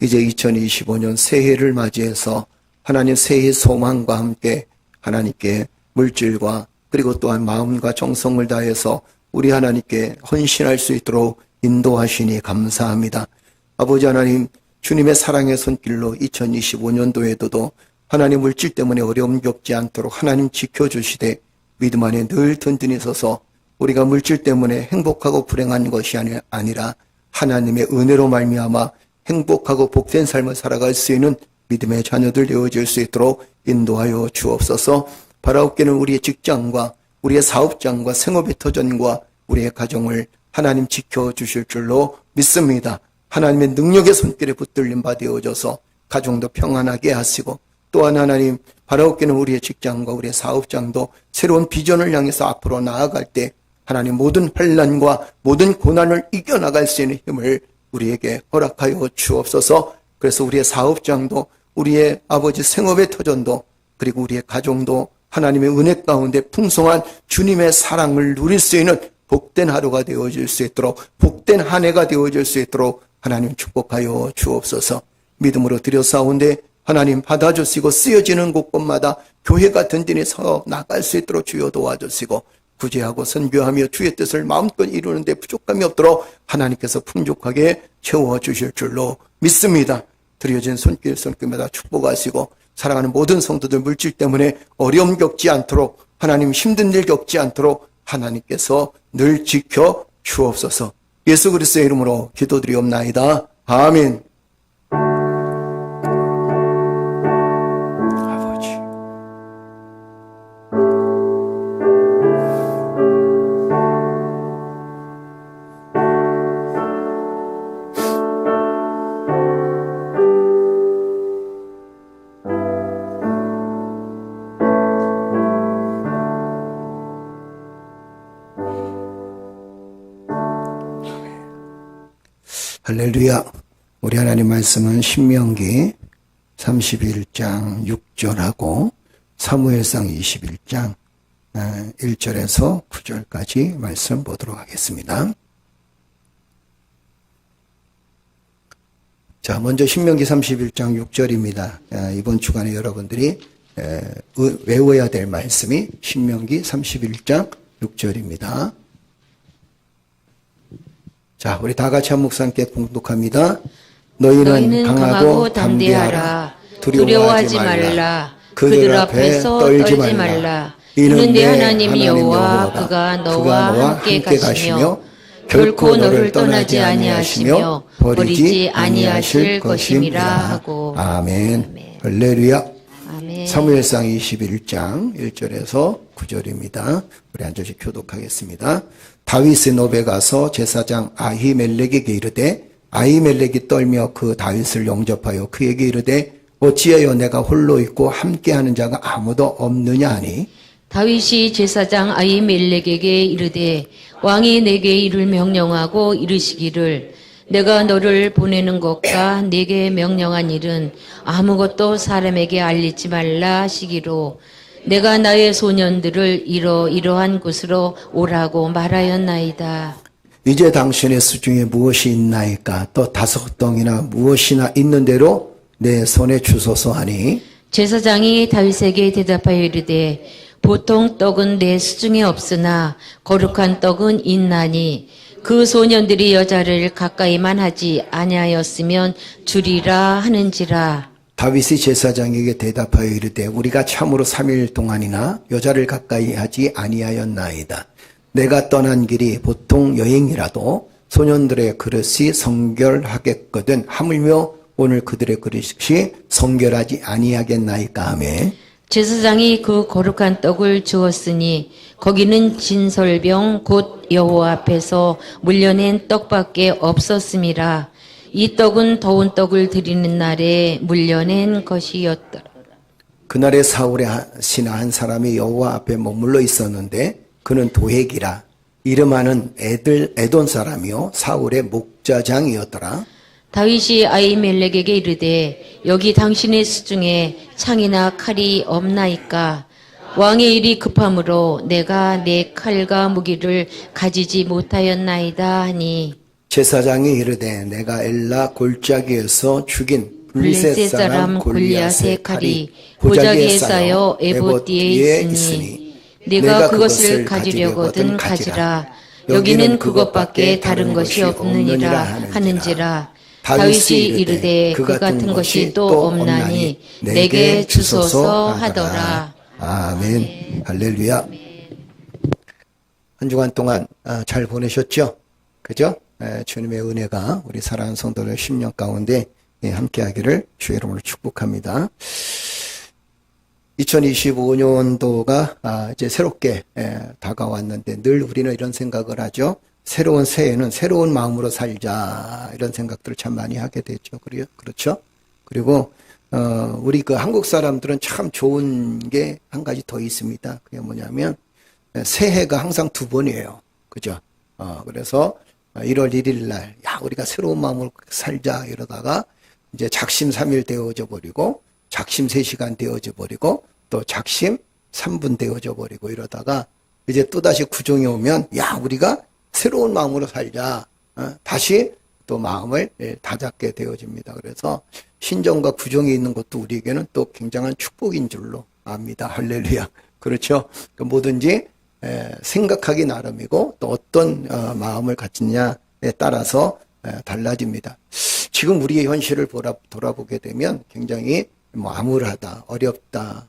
Speaker 3: 이제 2025년 새해를 맞이해서 하나님 새해 소망과 함께 하나님께 물질과 그리고 또한 마음과 정성을 다해서 우리 하나님께 헌신할 수 있도록 인도하시니 감사합니다. 아버지 하나님, 주님의 사랑의 손길로 2025년도에도 하나님 물질 때문에 어려움 겪지 않도록 하나님 지켜주시되 믿음 안에 늘 든든히 서서 우리가 물질 때문에 행복하고 불행한 것이 아니라 하나님의 은혜로 말미암아 행복하고 복된 삶을 살아갈 수 있는 믿음의 자녀들 되어질 수 있도록 인도하여 주옵소서. 바라옵기는 우리의 직장과 우리의 사업장과 생업의 터전과 우리의 가정을 하나님 지켜주실 줄로 믿습니다. 하나님의 능력의 손길에 붙들림 바 되어져서 가정도 평안하게 하시고 또한 하나님 바라옵기는 우리의 직장과 우리의 사업장도 새로운 비전을 향해서 앞으로 나아갈 때 하나님 모든 환난과 모든 고난을 이겨나갈 수 있는 힘을 우리에게 허락하여 주옵소서. 그래서 우리의 사업장도 우리의 아버지 생업의 터전도 그리고 우리의 가정도 하나님의 은혜 가운데 풍성한 주님의 사랑을 누릴 수 있는 복된 하루가 되어질 수 있도록 복된 한 해가 되어질 수 있도록 하나님 축복하여 주옵소서. 믿음으로 드려싸운데 하나님 받아주시고 쓰여지는 곳곳마다 교회가 든든히 서 나갈 수 있도록 주여 도와주시고 구제하고 선교하며 주의 뜻을 마음껏 이루는 데 부족함이 없도록 하나님께서 풍족하게 채워주실 줄로 믿습니다. 드려진 손길마다 축복하시고 사랑하는 모든 성도들 물질 때문에 어려움 겪지 않도록 하나님 힘든 일 겪지 않도록 하나님께서 늘 지켜 주옵소서. 예수 그리스도의 이름으로 기도드리옵나이다. 아멘. 아버지. 할렐루야. 우리 하나님 말씀은 신명기 31장 6절하고 사무엘상 21장 1절에서 9절까지 말씀 보도록 하겠습니다. 자, 먼저 신명기 31장 6절입니다. 이번 주간에 여러분들이 외워야 될 말씀이 신명기 31장 6절입니다. 자, 우리 다 같이 한 목사 함께 봉독합니다. 너희는 강하고 담대하라.
Speaker 4: 두려워하지 말라. 그들 앞에서 떨지 말라. 이는 내 하나님 여호와 그가 너와 함께 가시며 결코 너를 떠나지 아니하시며 버리지 아니하실 것임이라 하고.
Speaker 3: 아멘. 할렐루야.
Speaker 4: 아멘.
Speaker 3: 사무엘상 21장 1절에서 9절입니다. 우리 한 절씩 교독하겠습니다. 다윗의 노베 가서 제사장 아히멜렉에게 이르되 아히멜렉이 떨며 그 다윗을 영접하여 그에게 이르되 어찌하여 내가 홀로 있고 함께하는 자가 아무도 없느냐 하니
Speaker 4: 다윗이 제사장 아히멜렉에게 이르되 왕이 내게 이를 명령하고 이르시기를 내가 너를 보내는 것과 내게 명령한 일은 아무것도 사람에게 알리지 말라 하시기로 내가 나의 소년들을 이러이러한 곳으로 오라고 말하였나이다.
Speaker 3: 이제 당신의 수중에 무엇이 있나이까 또 5덩이나 무엇이나 있는 대로 내 손에 주소서 하니
Speaker 4: 제사장이 다윗에게 대답하여 이르되 보통 떡은 내 수중에 없으나 거룩한 떡은 있나니 그 소년들이 여자를 가까이만 하지 아니하였으면 주리라 하는지라.
Speaker 3: 다윗이 제사장에게 대답하여 이르되 우리가 참으로 3일 동안이나 여자를 가까이 하지 아니하였나이다. 내가 떠난 길이 보통 여행이라도 소년들의 그릇이 성결하겠거든 하물며 오늘 그들의 그릇이 성결하지 아니하겠나이까 하며
Speaker 4: 제사장이 그 거룩한 떡을 주었으니 거기는 진설병 곧 여호와 앞에서 물려낸 떡밖에 없었음이라. 이 떡은 더운 떡을 드리는 날에 물려낸 것이었더라.
Speaker 3: 그날에 사울의 신하 한 사람이 여호와 앞에 머물러 있었는데 그는 도액이라 이름하는 에돈 사람이요 사울의 목자장이었더라.
Speaker 4: 다윗이 아히멜렉에게 이르되 여기 당신의 수중에 창이나 칼이 없나이까. 왕의 일이 급함으로 내가 내 칼과 무기를 가지지 못하였나이다 하니
Speaker 3: 제사장이 이르되 내가 엘라 골짜기에서 죽인
Speaker 4: 블레셋 사람 골리앗의 칼이 보자기에 쌓여 에봇디에 있으니 내가 그것을 가지려거든 가지라. 여기는 그것밖에 다른 것이 없느니라 하는지라. 다윗이 이르되 그 같은 것이 또 없나니 내게 주소서 하더라.
Speaker 3: 아멘. 할렐루야. 한 주간 동안 잘 보내셨죠? 그죠? 주님의 은혜가 우리 사랑하는 성도들 10년 가운데 함께하기를 주의 이름으로 축복합니다. 2025년도가 이제 새롭게 다가왔는데 늘 우리는 이런 생각을 하죠. 새로운 새해는 새로운 마음으로 살자 이런 생각들을 참 많이 하게 되죠. 그렇죠? 그리고 우리 그 한국 사람들은 참 좋은 게 한 가지 더 있습니다. 그게 뭐냐면 새해가 항상 2번이에요. 그죠? 그래서 1월 1일 날 야 우리가 새로운 마음으로 살자 이러다가 이제 작심 3일 되어져 버리고 작심 3시간 되어져 버리고 또 작심 3분 되어져 버리고 이러다가 이제 또다시 구종이 오면 야 우리가 새로운 마음으로 살자. 다시 또 마음을 다잡게 되어집니다. 그래서 신정과 구종이 있는 것도 우리에게는 또 굉장한 축복인 줄로 압니다. 할렐루야. 그렇죠? 뭐든지 생각하기 나름이고 또 어떤 마음을 갖느냐에 따라서 달라집니다. 지금 우리의 현실을 돌아보게 되면 굉장히 암울하다, 어렵다,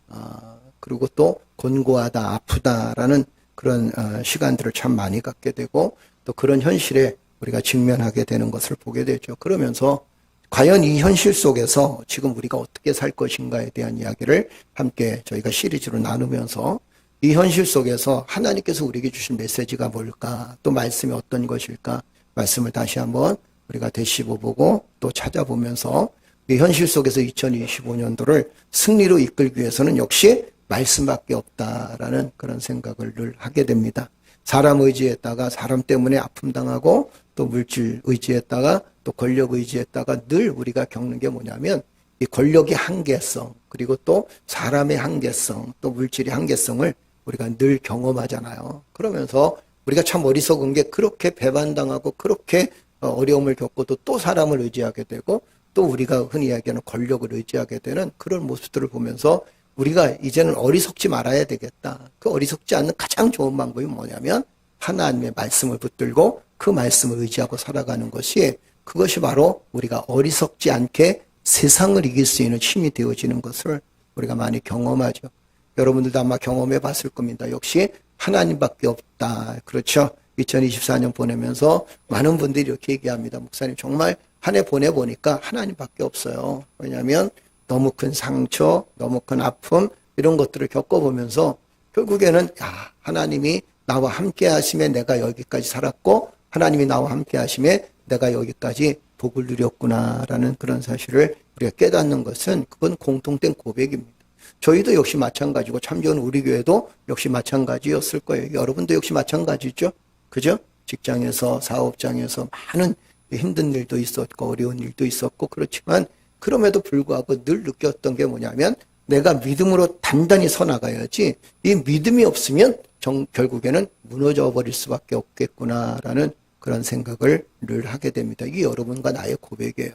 Speaker 3: 그리고 또 곤고하다, 아프다라는 그런 시간들을 참 많이 갖게 되고 또 그런 현실에 우리가 직면하게 되는 것을 보게 되죠. 그러면서 과연 이 현실 속에서 지금 우리가 어떻게 살 것인가에 대한 이야기를 함께 저희가 시리즈로 나누면서 이 현실 속에서 하나님께서 우리에게 주신 메시지가 뭘까, 또 말씀이 어떤 것일까, 말씀을 다시 한번 우리가 되씹어보고 또 찾아보면서 이 현실 속에서 2025년도를 승리로 이끌기 위해서는 역시 말씀밖에 없다라는 그런 생각을 늘 하게 됩니다. 사람 의지했다가 사람 때문에 아픔 당하고 또 물질 의지했다가 또 권력 의지했다가 늘 우리가 겪는 게 뭐냐면 이 권력의 한계성 그리고 또 사람의 한계성 또 물질의 한계성을 우리가 늘 경험하잖아요. 그러면서 우리가 참 어리석은 게 그렇게 배반당하고 그렇게 어려움을 겪고도 또 사람을 의지하게 되고 또 우리가 흔히 이야기하는 권력을 의지하게 되는 그런 모습들을 보면서 우리가 이제는 어리석지 말아야 되겠다. 그 어리석지 않는 가장 좋은 방법이 뭐냐면 하나님의 말씀을 붙들고 그 말씀을 의지하고 살아가는 것이 그것이 바로 우리가 어리석지 않게 세상을 이길 수 있는 힘이 되어지는 것을 우리가 많이 경험하죠. 여러분들도 아마 경험해 봤을 겁니다. 역시 하나님밖에 없다. 그렇죠? 2024년 보내면서 많은 분들이 이렇게 얘기합니다. 목사님, 정말 한 해 보내보니까 하나님밖에 없어요. 왜냐하면 너무 큰 상처, 너무 큰 아픔, 이런 것들을 겪어보면서 결국에는 하나님이 나와 함께 하심에 내가 여기까지 살았고, 하나님이 나와 함께 하심에 내가 여기까지 복을 누렸구나라는 그런 사실을 우리가 깨닫는 것은, 그건 공통된 고백입니다. 저희도 역시 마찬가지고, 참여하는 우리 교회도 역시 마찬가지였을 거예요. 여러분도 역시 마찬가지죠. 그죠? 직장에서, 사업장에서 많은 힘든 일도 있었고 어려운 일도 있었고, 그렇지만 그럼에도 불구하고 늘 느꼈던 게 뭐냐면, 내가 믿음으로 단단히 서 나가야지, 이 믿음이 없으면 결국에는 무너져 버릴 수밖에 없겠구나라는 그런 생각을 늘 하게 됩니다. 이게 여러분과 나의 고백이에요.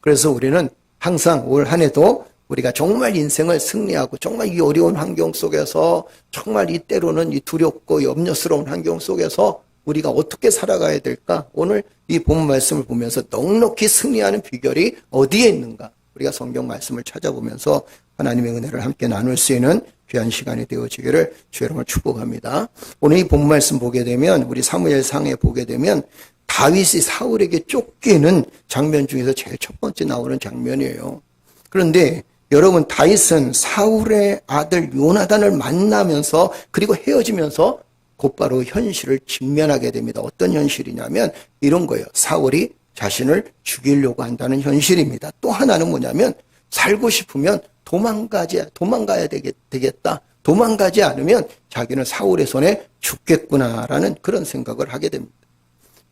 Speaker 3: 그래서 우리는 항상 올 한 해도 우리가 정말 인생을 승리하고, 정말 이 어려운 환경 속에서, 정말 이 때로는 이 두렵고 염려스러운 환경 속에서 우리가 어떻게 살아가야 될까? 오늘 이 본 말씀을 보면서 넉넉히 승리하는 비결이 어디에 있는가? 우리가 성경 말씀을 찾아보면서 하나님의 은혜를 함께 나눌 수 있는 귀한 시간이 되어지기를 주의 이름으로 축복합니다. 오늘 이 본 말씀 보게 되면, 우리 사무엘상에 보게 되면 다윗이 사울에게 쫓기는 장면 중에서 제일 첫 번째 나오는 장면이에요. 그런데 여러분, 다윗은 사울의 아들 요나단을 만나면서, 그리고 헤어지면서 곧바로 현실을 직면하게 됩니다. 어떤 현실이냐면 이런 거예요. 사울이 자신을 죽이려고 한다는 현실입니다. 또 하나는 뭐냐면, 살고 싶으면 도망가야 되겠다. 도망가지 않으면 자기는 사울의 손에 죽겠구나라는 그런 생각을 하게 됩니다.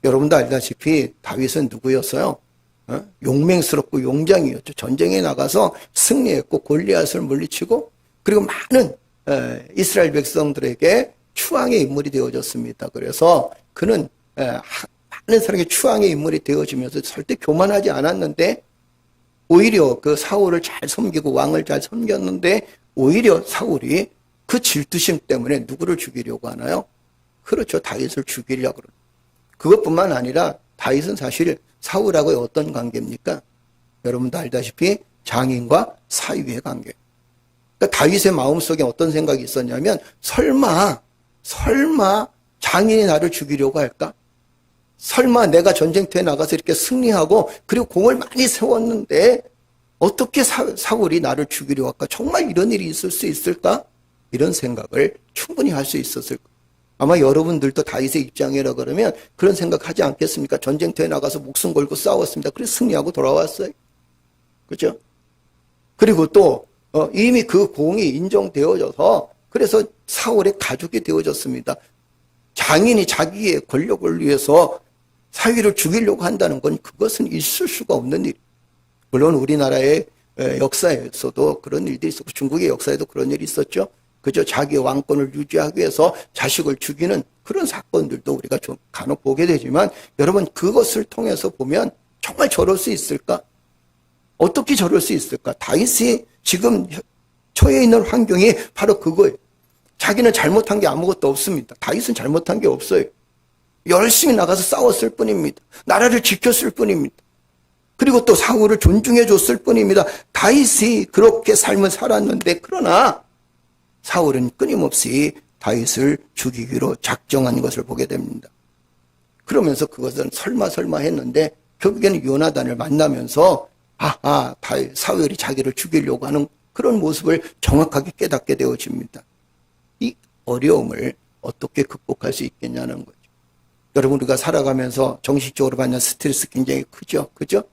Speaker 3: 여러분도 알다시피 다윗은 누구였어요? 용맹스럽고 용장이었죠. 전쟁에 나가서 승리했고 골리앗을 물리치고, 그리고 많은 이스라엘 백성들에게 추앙의 인물이 되어졌습니다. 그래서 그는 많은 사람에게 추앙의 인물이 되어지면서 절대 교만하지 않았는데, 오히려 그 사울을 잘 섬기고 왕을 잘 섬겼는데, 오히려 사울이 그 질투심 때문에 누구를 죽이려고 하나요? 그렇죠. 다윗을 죽이려고 그러죠. 그것뿐만 아니라 다윗은 사실 사울하고의 어떤 관계입니까? 여러분도 알다시피 장인과 사위의 관계. 그러니까 다윗의 마음속에 어떤 생각이 있었냐면, 설마 장인이 나를 죽이려고 할까? 설마 내가 전쟁터에 나가서 이렇게 승리하고 그리고 공을 많이 세웠는데 어떻게 사울이 나를 죽이려고 할까? 정말 이런 일이 있을 수 있을까? 이런 생각을 충분히 할 수 있었을 거예요. 아마 여러분들도 다윗의 입장이라 그러면 그런 생각하지 않겠습니까? 전쟁터에 나가서 목숨 걸고 싸웠습니다. 그래서 승리하고 돌아왔어요. 그죠? 그리고 또 이미 그 공이 인정되어져서 그래서 사울의 가족이 되어졌습니다. 장인이 자기의 권력을 위해서 사위를 죽이려고 한다는 건, 그것은 있을 수가 없는 일. 물론 우리나라의 역사에서도 그런 일들이 있었고, 중국의 역사에도 그런 일이 있었죠. 그저 자기의 왕권을 유지하기 위해서 자식을 죽이는 그런 사건들도 우리가 좀 간혹 보게 되지만, 여러분, 그것을 통해서 보면 정말 저럴 수 있을까? 어떻게 저럴 수 있을까? 다윗이 지금 처해 있는 환경이 바로 그거예요. 자기는 잘못한 게 아무것도 없습니다. 다윗은 잘못한 게 없어요. 열심히 나가서 싸웠을 뿐입니다. 나라를 지켰을 뿐입니다. 그리고 또 사울을 존중해 줬을 뿐입니다. 다윗이 그렇게 삶을 살았는데, 그러나 사울은 끊임없이 다윗을 죽이기로 작정한 것을 보게 됩니다. 그러면서 그것은 설마 했는데, 결국에는 요나단을 만나면서 사울이 자기를 죽이려고 하는 그런 모습을 정확하게 깨닫게 되어집니다. 이 어려움을 어떻게 극복할 수 있겠냐는 거죠. 여러분, 우리가 살아가면서 정식적으로 받는 스트레스 굉장히 크죠. 그죠?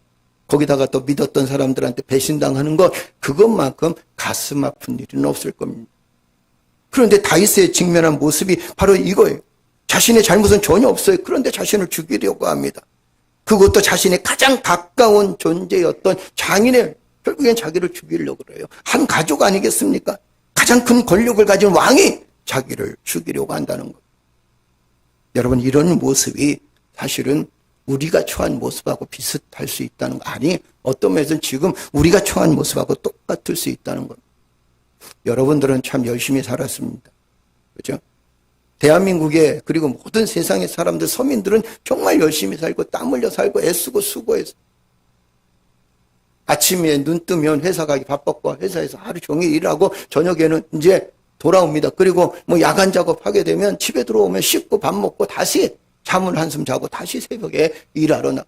Speaker 3: 거기다가 또 믿었던 사람들한테 배신당하는 것, 그것만큼 가슴 아픈 일은 없을 겁니다. 그런데 다윗의 직면한 모습이 바로 이거예요. 자신의 잘못은 전혀 없어요. 그런데 자신을 죽이려고 합니다. 그것도 자신의 가장 가까운 존재였던 장인을 결국엔 자기를 죽이려고 그래요. 한 가족 아니겠습니까? 가장 큰 권력을 가진 왕이 자기를 죽이려고 한다는 것. 여러분, 이런 모습이 사실은 우리가 처한 모습하고 비슷할 수 있다는 거. 아니, 어떤 면에서는 지금 우리가 처한 모습하고 똑같을 수 있다는 겁니다. 여러분들은 참 열심히 살았습니다. 그죠? 대한민국에, 그리고 모든 세상의 사람들, 서민들은 정말 열심히 살고 땀 흘려 살고 애쓰고 수고해서. 아침에 눈 뜨면 회사 가기 바빴고 회사에서 하루 종일 일하고 저녁에는 이제 돌아옵니다. 그리고 뭐 야간 작업하게 되면 집에 들어오면 씻고 밥 먹고 다시 잠을 한숨 자고 다시 새벽에 일하러 나.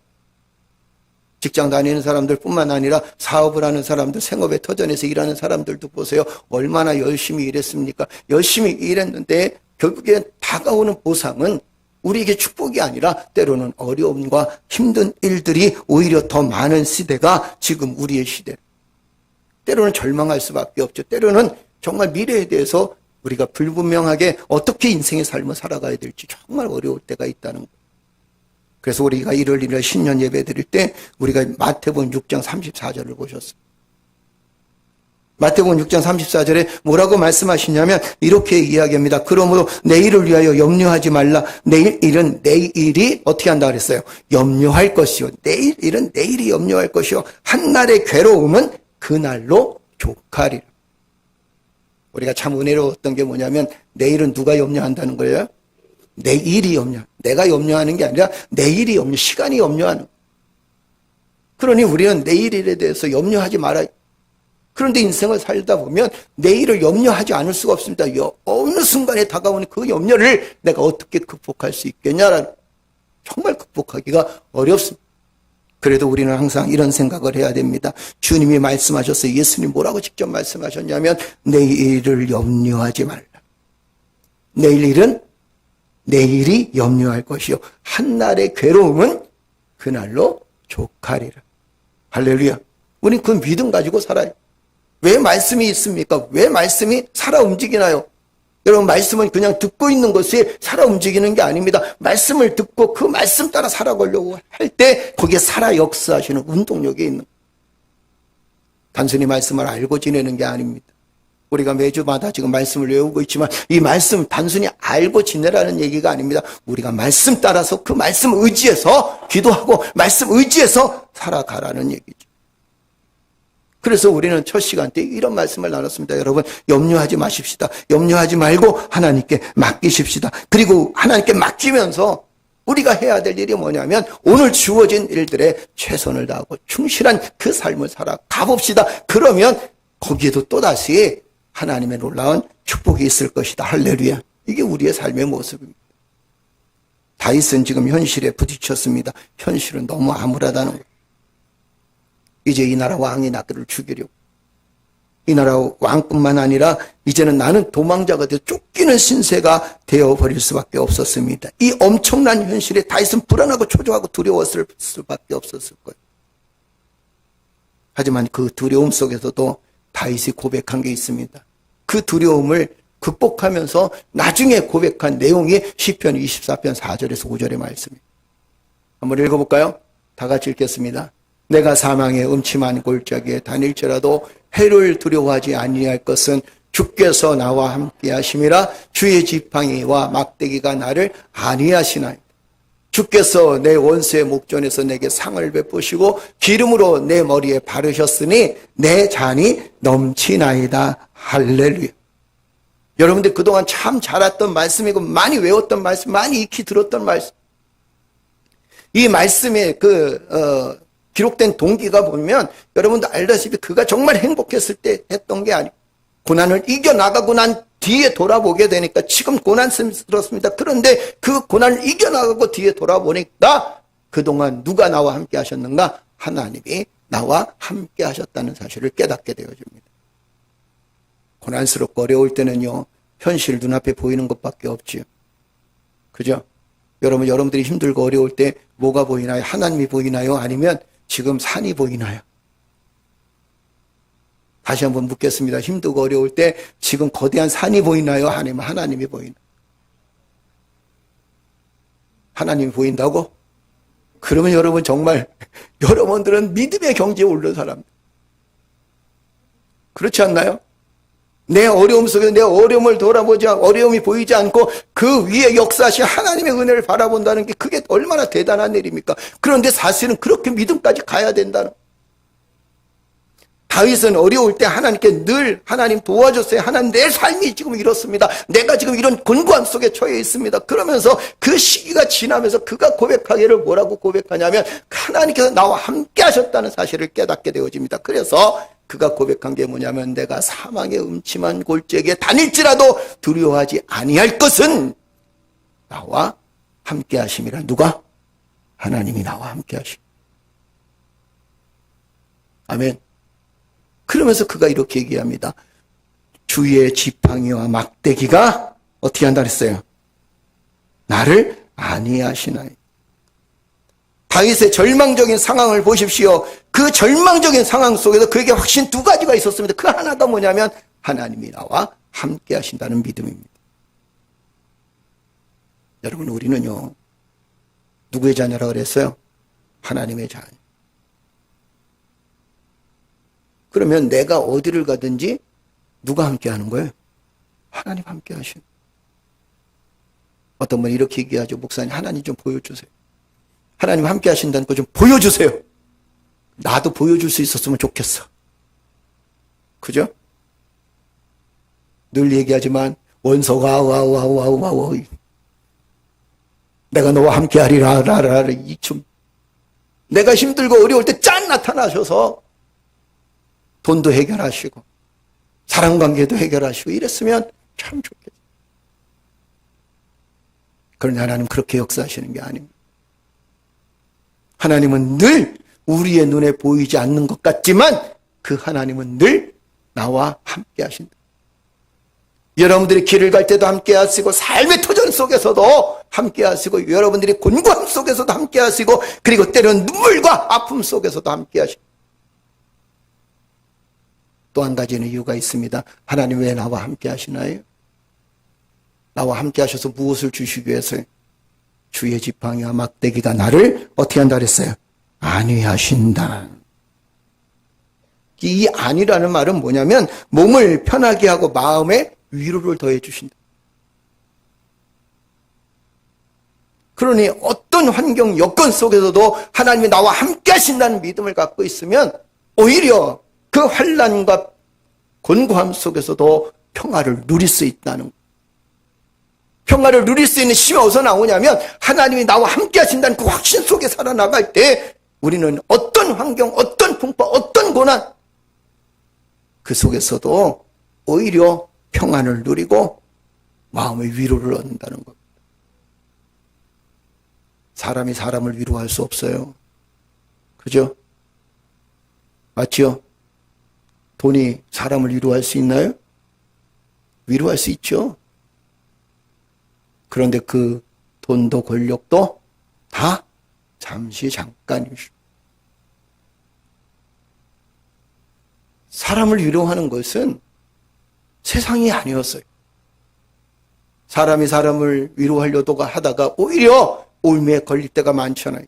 Speaker 3: 직장 다니는 사람들 뿐만 아니라 사업을 하는 사람들, 생업의 터전에서 일하는 사람들도 보세요. 얼마나 열심히 일했습니까? 열심히 일했는데 결국에 다가오는 보상은 우리에게 축복이 아니라 때로는 어려움과 힘든 일들이 오히려 더 많은 시대가 지금 우리의 시대. 때로는 절망할 수밖에 없죠. 때로는 정말 미래에 대해서 우리가 불분명하게 어떻게 인생의 삶을 살아가야 될지 정말 어려울 때가 있다는 거예요. 그래서 우리가 1월 1일 신년 예배 드릴 때 우리가 마태복음 6장 34절을 보셨어요. 마태복음 6장 34절에 뭐라고 말씀하시냐면 이렇게 이야기합니다. 그러므로 내일을 위하여 염려하지 말라. 내일은 내일이 어떻게 한다 그랬어요? 염려할 것이요. 내일은 내일이 염려할 것이요. 한날의 괴로움은 그날로 족하리라. 우리가 참 은혜로웠던 게 뭐냐면 내일은 누가 염려한다는 거예요? 내일이 염려. 내가 염려하는 게 아니라 내일이 염려, 시간이 염려하는 거예요. 그러니 우리는 내일에 대해서 염려하지 말아야. 그런데 인생을 살다 보면 내일을 염려하지 않을 수가 없습니다. 어느 순간에 다가오는 그 염려를 내가 어떻게 극복할 수 있겠냐라는, 정말 극복하기가 어렵습니다. 그래도 우리는 항상 이런 생각을 해야 됩니다. 주님이 말씀하셨어요. 예수님 뭐라고 직접 말씀하셨냐면 내일을 염려하지 말라. 내일은 내일이 염려할 것이요. 한날의 괴로움은 그날로 족하리라. 할렐루야. 우리는 그 믿음 가지고 살아요. 왜 말씀이 있습니까? 왜 말씀이 살아 움직이나요? 여러분, 말씀은 그냥 듣고 있는 것이 살아 움직이는 게 아닙니다. 말씀을 듣고 그 말씀 따라 살아가려고 할 때 거기에 살아 역사하시는 운동력이 있는 거예요. 단순히 말씀을 알고 지내는 게 아닙니다. 우리가 매주마다 지금 말씀을 외우고 있지만 이 말씀 단순히 알고 지내라는 얘기가 아닙니다. 우리가 말씀 따라서 그 말씀 의지해서 기도하고 말씀 의지해서 살아가라는 얘기죠. 그래서 우리는 첫 시간 때 이런 말씀을 나눴습니다. 여러분, 염려하지 마십시다. 염려하지 말고 하나님께 맡기십시다. 그리고 하나님께 맡기면서 우리가 해야 될 일이 뭐냐면 오늘 주어진 일들에 최선을 다하고 충실한 그 삶을 살아가봅시다. 그러면 거기에도 또다시 하나님의 놀라운 축복이 있을 것이다. 할렐루야. 이게 우리의 삶의 모습입니다. 다윗은 지금 현실에 부딪혔습니다. 현실은 너무 암울하다는 거예요. 이제 이 나라 왕이 나를 죽이려고. 이 나라 왕뿐만 아니라 이제는 나는 도망자가 되어 쫓기는 신세가 되어버릴 수밖에 없었습니다. 이 엄청난 현실에 다윗은 불안하고 초조하고 두려웠을 수밖에 없었을 거예요. 하지만 그 두려움 속에서도 다윗이 고백한 게 있습니다. 그 두려움을 극복하면서 나중에 고백한 내용이 시편 24편 4절에서 5절의 말씀입니다. 한번 읽어볼까요? 다 같이 읽겠습니다. 내가 사망의 음침한 골짜기에 다닐지라도 해를 두려워하지 아니할 것은 주께서 나와 함께 하심이라. 주의 지팡이와 막대기가 나를 안위하시나이다. 주께서 내 원수의 목전에서 내게 상을 베푸시고 기름으로 내 머리에 바르셨으니 내 잔이 넘치나이다. 할렐루야. 여러분들 그동안 참 잘 왔던 말씀이고 많이 외웠던 말씀, 많이 익히 들었던 말씀. 이 말씀에 기록된 동기가 보면 여러분도 알다시피 그가 정말 행복했을 때 했던 게 아니고 고난을 이겨나가고 난 뒤에 돌아보게 되니까 지금 고난스럽습니다. 그런데 그 고난을 이겨나가고 뒤에 돌아보니까 그동안 누가 나와 함께 하셨는가? 하나님이 나와 함께 하셨다는 사실을 깨닫게 되어집니다. 고난스럽고 어려울 때는요, 현실 눈앞에 보이는 것밖에 없지요. 그죠? 여러분들이 힘들고 어려울 때 뭐가 보이나요? 하나님이 보이나요? 아니면 지금 산이 보이나요? 다시 한번 묻겠습니다. 힘들고 어려울 때 지금 거대한 산이 보이나요? 아니면 하나님이 보이나요? 하나님이 보인다고? 그러면 여러분 정말 여러분들은 믿음의 경지에 오른 사람. 그렇지 않나요? 내 어려움 속에서 내 어려움을 돌아보자, 어려움이 보이지 않고 그 위에 역사하신 하나님의 은혜를 바라본다는 게 그게 얼마나 대단한 일입니까? 그런데 사실은 그렇게 믿음까지 가야 된다는. 다윗은 어려울 때 하나님께 늘 하나님 도와줬어요. 하나님 내 삶이 지금 이렇습니다. 내가 지금 이런 곤고함 속에 처해 있습니다. 그러면서 그 시기가 지나면서 그가 고백하기를 뭐라고 고백하냐면 하나님께서 나와 함께 하셨다는 사실을 깨닫게 되어집니다. 그래서 그가 고백한 게 뭐냐면 내가 사망의 음침한 골짜기에 다닐지라도 두려워하지 아니할 것은 나와 함께 하심이라. 누가? 하나님이 나와 함께 하심. 아멘. 그러면서 그가 이렇게 얘기합니다. 주의 지팡이와 막대기가 어떻게 한다 그랬어요? 나를 안위하시나이. 다윗의 절망적인 상황을 보십시오. 그 절망적인 상황 속에서 그에게 확신 두 가지가 있었습니다. 그 하나가 뭐냐면 하나님이 나와 함께 하신다는 믿음입니다. 여러분, 우리는요, 누구의 자녀라고 그랬어요? 하나님의 자녀. 그러면 내가 어디를 가든지 누가 함께 하는 거예요? 하나님 함께 하시는. 어떤 분이 이렇게 얘기하죠. 목사님, 하나님 좀 보여주세요. 하나님 함께 하신다는 거 좀 보여주세요. 나도 보여줄 수 있었으면 좋겠어. 그죠? 늘 얘기하지만 원서가 와우 내가 너와 함께 하리라 이춤. 내가 힘들고 어려울 때 짠 나타나셔서 돈도 해결하시고 사랑관계도 해결하시고 이랬으면 참 좋겠어요. 그러나 하나님 그렇게 역사하시는 게 아닙니다. 하나님은 늘 우리의 눈에 보이지 않는 것 같지만 그 하나님은 늘 나와 함께 하신다. 여러분들이 길을 갈 때도 함께 하시고 삶의 터전 속에서도 함께 하시고 여러분들이 곤고함 속에서도 함께 하시고 그리고 때로는 눈물과 아픔 속에서도 함께 하시고 또 한 가지는 이유가 있습니다. 하나님 왜 나와 함께 하시나요? 나와 함께 하셔서 무엇을 주시기 위해서요? 주의 지팡이와 막대기가 나를 어떻게 한다 그랬어요? 안위하신다. 이 안위라는 말은 뭐냐면 몸을 편하게 하고 마음에 위로를 더해 주신다. 그러니 어떤 환경 여건 속에서도 하나님이 나와 함께 하신다는 믿음을 갖고 있으면 오히려 그 환난과 곤고함 속에서도 평화를 누릴 수 있다는 것. 평화를 누릴 수 있는 힘이 어디서 나오냐면 하나님이 나와 함께 하신다는 그 확신 속에 살아나갈 때 우리는 어떤 환경, 어떤 풍파, 어떤 고난 그 속에서도 오히려 평안을 누리고 마음의 위로를 얻는다는 것. 사람이 사람을 위로할 수 없어요. 그죠? 맞죠? 돈이 사람을 위로할 수 있나요? 위로할 수 있죠. 그런데 그 돈도 권력도 다 잠시 잠깐이죠. 사람을 위로하는 것은 세상이 아니었어요. 사람이 사람을 위로하려고 하다가 오히려 올매에 걸릴 때가 많잖아요.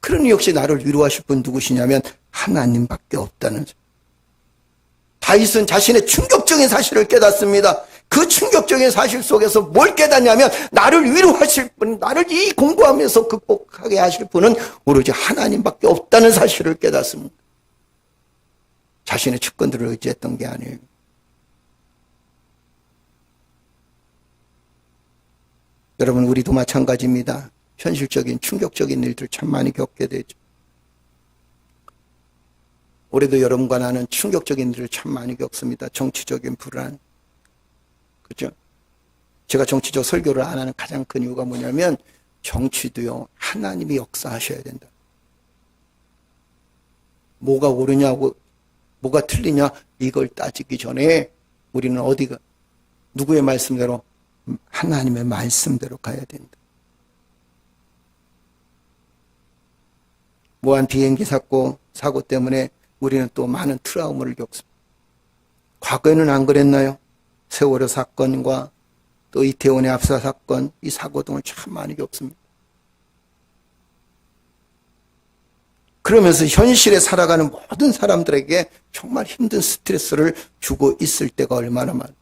Speaker 3: 그러니 역시 나를 위로하실 분 누구시냐면 하나님밖에 없다는 거죠. 다윗은 자신의 충격적인 사실을 깨닫습니다. 그 충격적인 사실 속에서 뭘 깨닫냐면 나를 위로하실 분, 나를 이 공부하면서 극복하게 하실 분은 오로지 하나님밖에 없다는 사실을 깨닫습니다. 자신의 측근들을 의지했던 게 아니에요. 여러분, 우리도 마찬가지입니다. 현실적인 충격적인 일들 참 많이 겪게 되죠. 올해도 여러분과 나는 충격적인 일을 참 많이 겪습니다. 정치적인 불안. 그죠? 제가 정치적 설교를 안 하는 가장 큰 이유가 뭐냐면 정치도요, 하나님이 역사하셔야 된다. 뭐가 옳으냐고, 뭐가 틀리냐, 이걸 따지기 전에 우리는 어디가, 누구의 말씀대로? 하나님의 말씀대로 가야 된다. 무한 비행기 사고 때문에 우리는 또 많은 트라우마를 겪습니다. 과거에는 안 그랬나요? 세월호 사건과 또 이태원의 압사 사건, 이 사고 등을 참 많이 겪습니다. 그러면서 현실에 살아가는 모든 사람들에게 정말 힘든 스트레스를 주고 있을 때가 얼마나 많아요.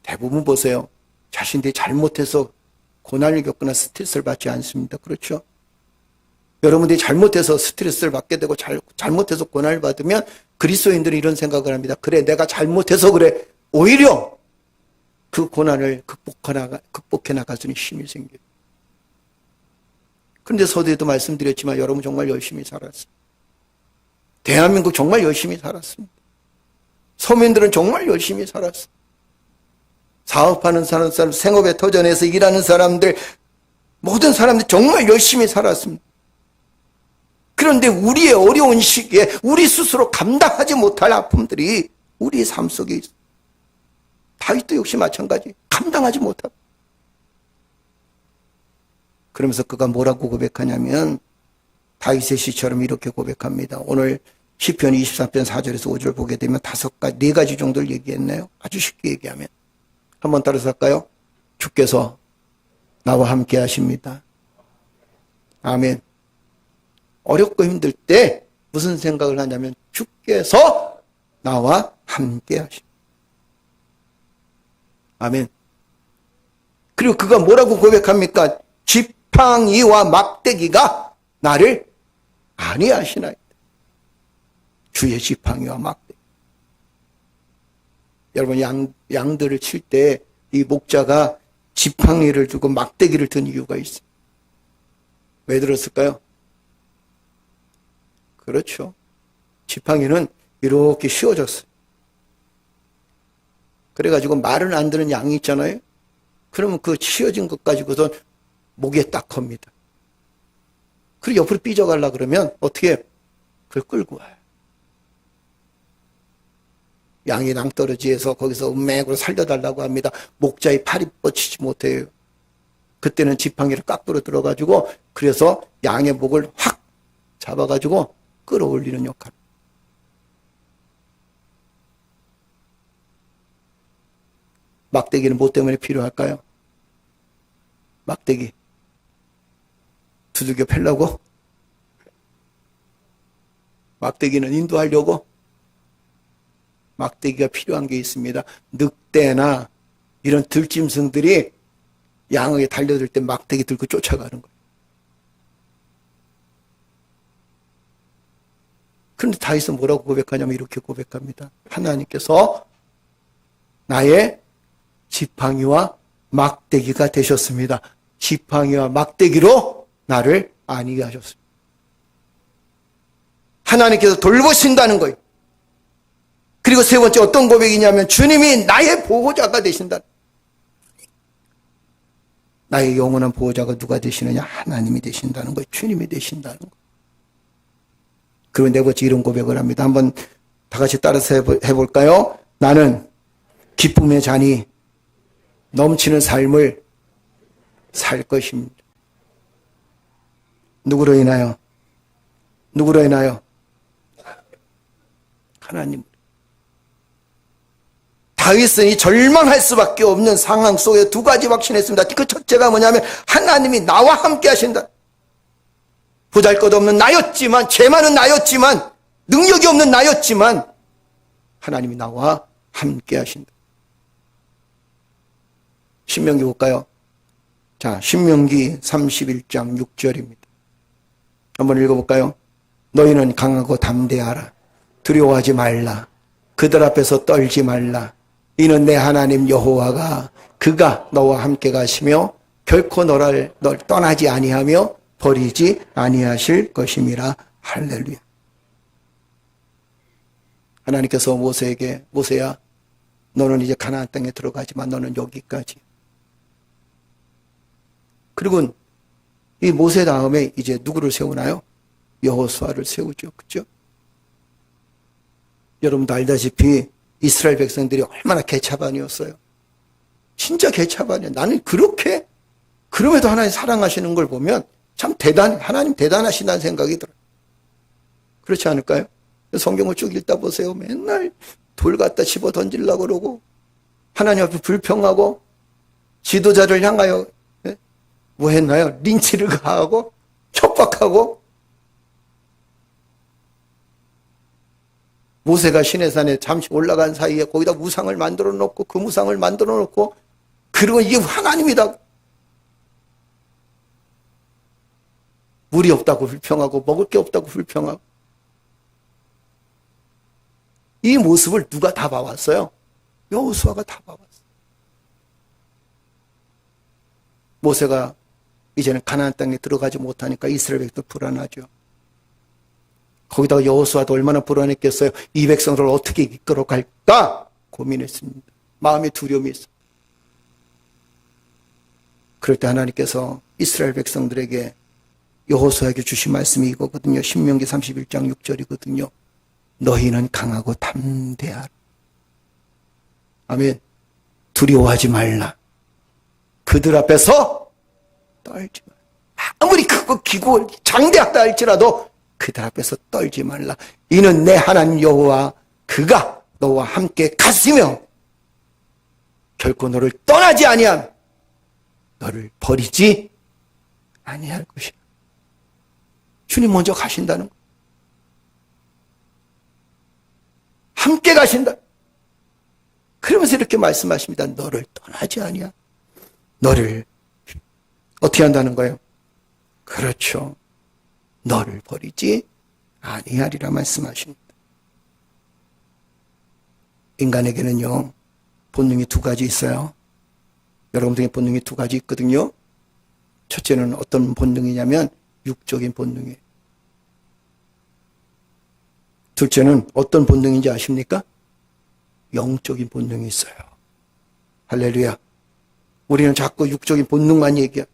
Speaker 3: 대부분 보세요. 자신들이 잘못해서 고난을 겪거나 스트레스를 받지 않습니다. 그렇죠? 여러분들이 잘못해서 스트레스를 받게 되고 잘못해서 고난을 받으면 그리스도인들은 이런 생각을 합니다. 그래, 내가 잘못해서 그래. 오히려 그 고난을 극복해 나갈 수 있는 힘이 생겨요. 그런데 서두에도 말씀드렸지만 여러분 정말 열심히 살았어요. 대한민국 정말 열심히 살았습니다. 서민들은 정말 열심히 살았어요. 사업하는 사람, 생업의 터전에서 일하는 사람들, 모든 사람들이 정말 열심히 살았습니다. 그런데 우리의 어려운 시기에 우리 스스로 감당하지 못할 아픔들이 우리 삶 속에 있어요. 다윗도 역시 마찬가지. 감당하지 못하고. 그러면서 그가 뭐라고 고백하냐면 다윗의 시처럼 이렇게 고백합니다. 오늘 시편 24편 4절에서 5절 보게 되면 네 가지 정도를 얘기했네요. 아주 쉽게 얘기하면. 한번 따라서 할까요? 주께서 나와 함께 하십니다. 아멘. 어렵고 힘들 때 무슨 생각을 하냐면 주께서 나와 함께 하십니다. 아멘. 그리고 그가 뭐라고 고백합니까? 지팡이와 막대기가 나를 아니하시나이다. 주의 지팡이와 막대기. 여러분 양들을 칠 때 이 목자가 지팡이를 두고 막대기를 든 이유가 있어요. 왜 들었을까요? 그렇죠. 지팡이는 이렇게 휘어졌어요. 그래가지고 말을 안 듣는 양이 있잖아요. 그러면 그 휘어진 것 가지고서 목에 딱 겁니다. 그리고 옆으로 삐져가려고 그러면 어떻게 그걸 끌고 와요. 양이 낭떠러지에서 거기서 음맥으로 살려달라고 합니다. 목자의 팔이 뻗치지 못해요. 그때는 지팡이를 깎으로 들어가지고 그래서 양의 목을 확 잡아가지고 끌어올리는 역할. 막대기는 뭐 때문에 필요할까요? 막대기. 두들겨 패려고? 막대기는 인도하려고? 막대기가 필요한 게 있습니다. 늑대나 이런 들짐승들이 양에게 달려들 때 막대기 들고 쫓아가는 거예요. 그런데 다윗은 뭐라고 고백하냐면 이렇게 고백합니다. 하나님께서 나의 지팡이와 막대기가 되셨습니다. 지팡이와 막대기로 나를 안위게 하셨습니다. 하나님께서 돌보신다는 거예요. 그리고 세 번째 어떤 고백이냐면 주님이 나의 보호자가 되신다. 나의 영원한 보호자가 누가 되시느냐? 하나님이 되신다는 거예요. 주님이 되신다는 거예요. 그리고 네 번째 이런 고백을 합니다. 한번 다 같이 따라서 해볼까요? 나는 기쁨의 잔이 넘치는 삶을 살 것입니다. 누구로 인하여? 누구로 인하여? 하나님. 다윗은 이 절망할 수밖에 없는 상황 속에 두 가지 확신했습니다. 그 첫째가 뭐냐면 하나님이 나와 함께 하신다. 보잘것없는 나였지만, 죄 많은 나였지만, 능력이 없는 나였지만 하나님이 나와 함께 하신다. 신명기 볼까요? 자, 신명기 31장 6절입니다. 한번 읽어볼까요? 너희는 강하고 담대하라. 두려워하지 말라. 그들 앞에서 떨지 말라. 이는 내 하나님 여호와가 그가 너와 함께 가시며 결코 널 떠나지 아니하며 버리지 아니하실 것임이라. 할렐루야. 하나님께서 모세에게 모세야 너는 이제 가나안 땅에 들어가지만 너는 여기까지. 그리고 이 모세 다음에 이제 누구를 세우나요? 여호수아를 세우죠. 그렇죠? 여러분도 알다시피 이스라엘 백성들이 얼마나 개차반이었어요. 진짜 개차반이에요. 나는 그렇게 그럼에도 하나님 사랑하시는 걸 보면 참 하나님 대단하시다는 생각이 들어요. 그렇지 않을까요? 성경을 쭉 읽다 보세요. 맨날 돌 갖다 집어 던지려고 그러고 하나님 앞에 불평하고 지도자를 향하여 뭐 했나요? 린치를 가하고 협박하고 모세가 시내산에 잠시 올라간 사이에 거기다 우상을 만들어 놓고 그 우상을 만들어 놓고 그리고 이게 하나님이다. 물이 없다고 불평하고 먹을 게 없다고 불평하고. 이 모습을 누가 다 봐왔어요? 여호수아가 다 봐왔어요. 모세가 이제는 가나안 땅에 들어가지 못하니까 이스라엘 백성도 불안하죠. 거기다가 여호수아도 얼마나 불안했겠어요. 이 백성을 어떻게 이끌어갈까 고민했습니다. 마음에 두려움이 있어요. 그럴 때 하나님께서 이스라엘 백성들에게 여호수아에게 주신 말씀이 이거거든요. 신명기 31장 6절이거든요. 너희는 강하고 담대하라. 아멘. 두려워하지 말라. 그들 앞에서 떨지 말라. 아무리 크고 기고 장대하다 할지라도 그들 앞에서 떨지 말라. 이는 내 하나님 여호와 그가 너와 함께 갔으며 결코 너를 떠나지 아니함. 너를 버리지 아니할 것이야. 주님 먼저 가신다는 거. 함께 가신다. 그러면서 이렇게 말씀하십니다. 너를 떠나지 아니야. 너를 어떻게 한다는 거예요? 그렇죠. 너를 버리지 아니하리라 말씀하십니다. 인간에게는요, 본능이 두 가지 있어요. 여러분들의 본능이 두 가지 있거든요. 첫째는 어떤 본능이냐면 육적인 본능이에요. 둘째는 어떤 본능인지 아십니까? 영적인 본능이 있어요. 할렐루야. 우리는 자꾸 육적인 본능만 얘기해요.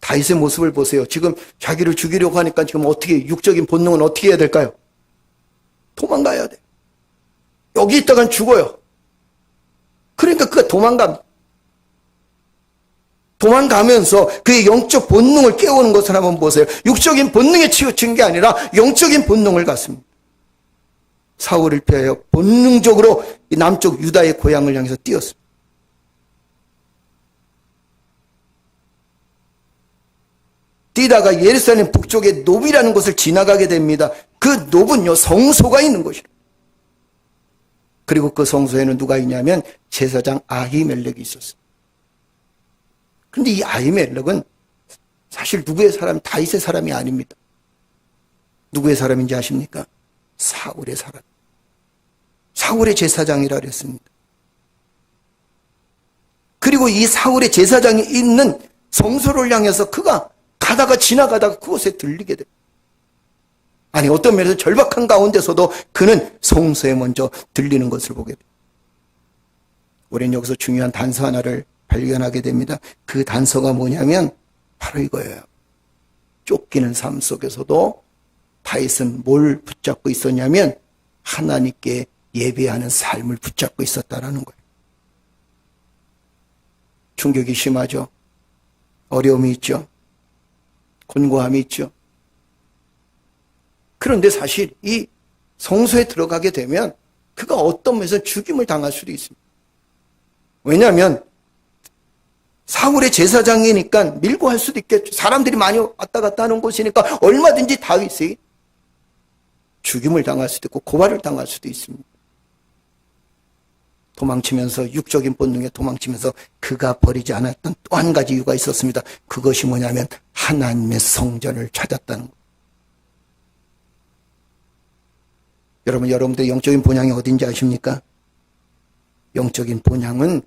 Speaker 3: 다윗의 모습을 보세요. 지금 자기를 죽이려고 하니까 지금 어떻게, 육적인 본능은 어떻게 해야 될까요? 도망가야 돼. 여기 있다간 죽어요. 그러니까 그가 도망가면서 그의 영적 본능을 깨우는 것을 한번 보세요. 육적인 본능에 치우친 게 아니라 영적인 본능을 갖습니다. 사울을 피하여 본능적으로 이 남쪽 유다의 고향을 향해서 뛰었습니다. 뛰다가 예루살렘 북쪽의 노비라는 곳을 지나가게 됩니다. 그 노브는요, 성소가 있는 곳이에요. 그리고 그 성소에는 누가 있냐면 제사장 아히멜렉이 있었어요. 그런데 이 아히멜렉은 사실 누구의 사람, 다윗의 사람이 아닙니다. 누구의 사람인지 아십니까? 사울의 사람. 사울의 제사장이라 그랬습니다. 그리고 이 사울의 제사장이 있는 성소를 향해서 그가 지나가다가 그곳에 들리게 돼요. 아니, 어떤 면에서 절박한 가운데서도 그는 성소에 먼저 들리는 것을 보게 돼요. 우리는 여기서 중요한 단서 하나를 발견하게 됩니다. 그 단서가 뭐냐면 바로 이거예요. 쫓기는 삶 속에서도 다윗은 뭘 붙잡고 있었냐면 하나님께 예배하는 삶을 붙잡고 있었다는 거예요. 충격이 심하죠. 어려움이 있죠. 곤고함이 있죠. 그런데 사실 이 성소에 들어가게 되면 그가 어떤 면에서 죽임을 당할 수도 있습니다. 왜냐하면 사울의 제사장이니까 밀고 할 수도 있겠죠. 사람들이 많이 왔다 갔다 하는 곳이니까 얼마든지 다윗이 죽임을 당할 수도 있고 고발을 당할 수도 있습니다. 도망치면서, 육적인 본능에 도망치면서 그가 버리지 않았던 또 한 가지 이유가 있었습니다. 그것이 뭐냐면 하나님의 성전을 찾았다는 것. 여러분들의 영적인 본향이 어딘지 아십니까? 영적인 본향은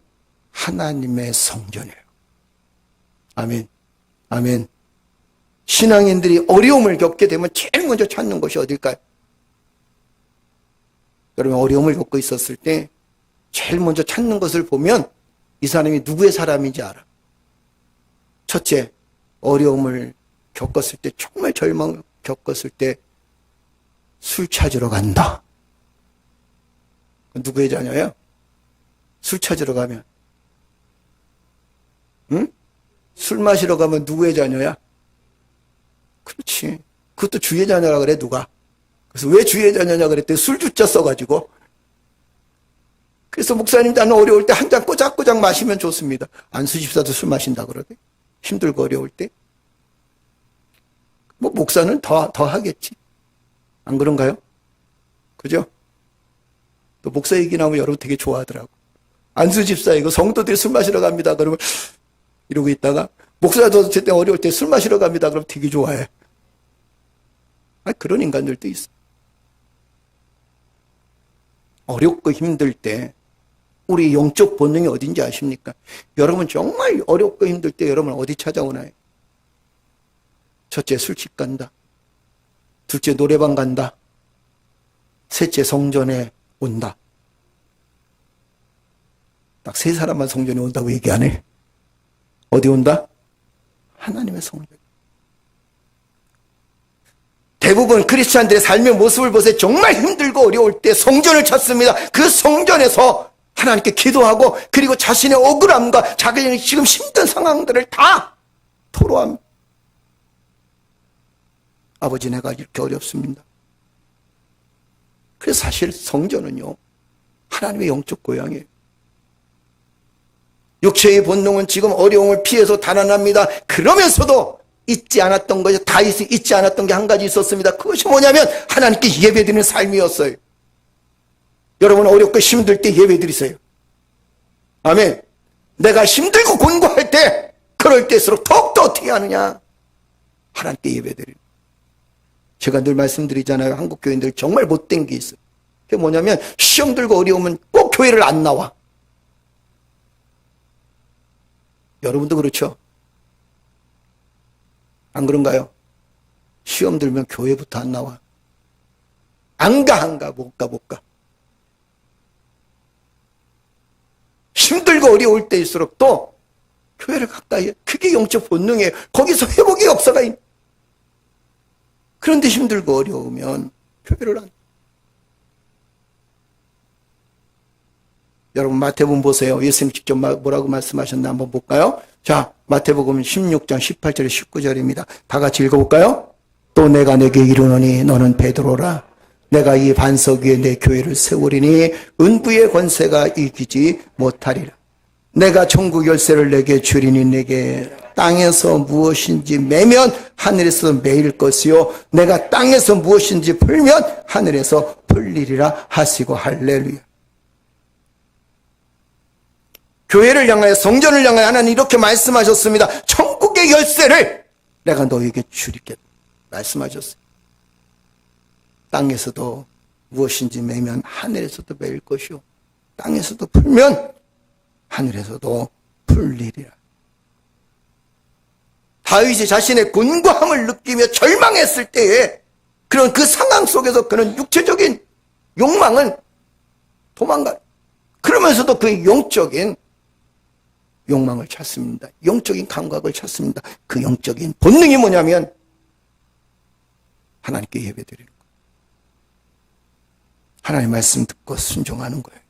Speaker 3: 하나님의 성전이에요. 아멘. 아멘. 신앙인들이 어려움을 겪게 되면 제일 먼저 찾는 것이 어딜까요? 여러분, 어려움을 겪고 있었을 때 제일 먼저 찾는 것을 보면 이 사람이 누구의 사람인지 알아. 첫째, 어려움을 겪었을 때, 정말 절망을 겪었을 때 술 찾으러 간다. 누구의 자녀예요? 술 찾으러 가면, 응? 술 마시러 가면 누구의 자녀야? 그렇지. 그것도 주의 자녀라 그래, 누가. 그래서 왜 주의 자녀냐 그랬더니 술주자 써가지고. 그래서 목사님, 나는 어려울 때 한 잔 꼬작꼬작 마시면 좋습니다. 안수 집사도 술 마신다 그러대. 힘들고 어려울 때. 뭐 목사는 더 하겠지. 안 그런가요? 그죠? 또 목사 얘기 나오면 여러분 되게 좋아하더라고. 안수 집사 이거 성도들이 술 마시러 갑니다. 그러면 이러고 있다가 목사도 그때 어려울 때 술 마시러 갑니다. 그럼 되게 좋아해. 그런 인간들도 있어. 어렵고 힘들 때 우리 영적 본능이 어딘지 아십니까? 여러분 정말 어렵고 힘들 때 여러분 어디 찾아오나요? 첫째 술집 간다. 둘째 노래방 간다. 셋째 성전에 온다. 딱 세 사람만 성전에 온다고 얘기 안 해. 어디 온다? 하나님의 성전. 대부분 크리스찬들의 삶의 모습을 보세요. 정말 힘들고 어려울 때 성전을 찾습니다. 그 성전에서 하나님께 기도하고 그리고 자신의 억울함과 자기의 지금 힘든 상황들을 다 토로합니다. 아버지, 내가 이렇게 어렵습니다. 그래서 사실 성전은요, 하나님의 영적 고향이에요. 육체의 본능은 지금 어려움을 피해서 달아납니다. 그러면서도 잊지 않았던 것이, 다윗이 잊지 않았던 게 한 가지 있었습니다. 그것이 뭐냐면 하나님께 예배드리는 삶이었어요. 여러분 어렵고 힘들 때 예배드리세요. 아멘. 내가 힘들고 곤고할 때, 그럴 때일수록 더욱더 어떻게 하느냐? 하나님께 예배드리는. 제가 늘 말씀드리잖아요. 한국 교인들 정말 못된 게 있어요. 그게 뭐냐면 시험 들고 어려우면 꼭 교회를 안 나와. 여러분도 그렇죠? 안 그런가요? 시험 들면 교회부터 안 나와. 안 가, 못 가. 힘들고 어려울 때일수록 또 교회를 가까이 해. 그게 영적 본능이에요. 거기서 회복의 역사가 있는. 그런데 힘들고 어려우면 교회를 안. 여러분 마태복음 보세요. 예수님 직접 뭐라고 말씀하셨나 한번 볼까요? 자, 마태복음 16장 18절에 19절입니다. 다 같이 읽어볼까요? 또 내가 내게 이르노니 너는 베드로라. 내가 이 반석 위에 내 교회를 세우리니 은부의 권세가 이기지 못하리라. 내가 천국 열쇠를 내게 주리니 내게 땅에서 무엇인지 매면 하늘에서 매일 것이요 내가 땅에서 무엇인지 풀면 하늘에서 풀리리라 하시고 할렐루야. 교회를 향하여 성전을 향하여 하나님 이렇게 말씀하셨습니다. 천국의 열쇠를 내가 너에게 주리겠다 말씀하셨어요. 땅에서도 무엇인지 매면 하늘에서도 매일 것이요 땅에서도 풀면 하늘에서도 풀리리라. 다윗이 자신의 곤고함을 느끼며 절망했을 때에 그런 그 상황 속에서 그는 육체적인 욕망은 도망가. 그러면서도 그 영적인 욕망을 찾습니다. 영적인 감각을 찾습니다. 그 영적인 본능이 뭐냐면 하나님께 예배드리는 거예요. 하나님의 말씀 듣고 순종하는 거예요.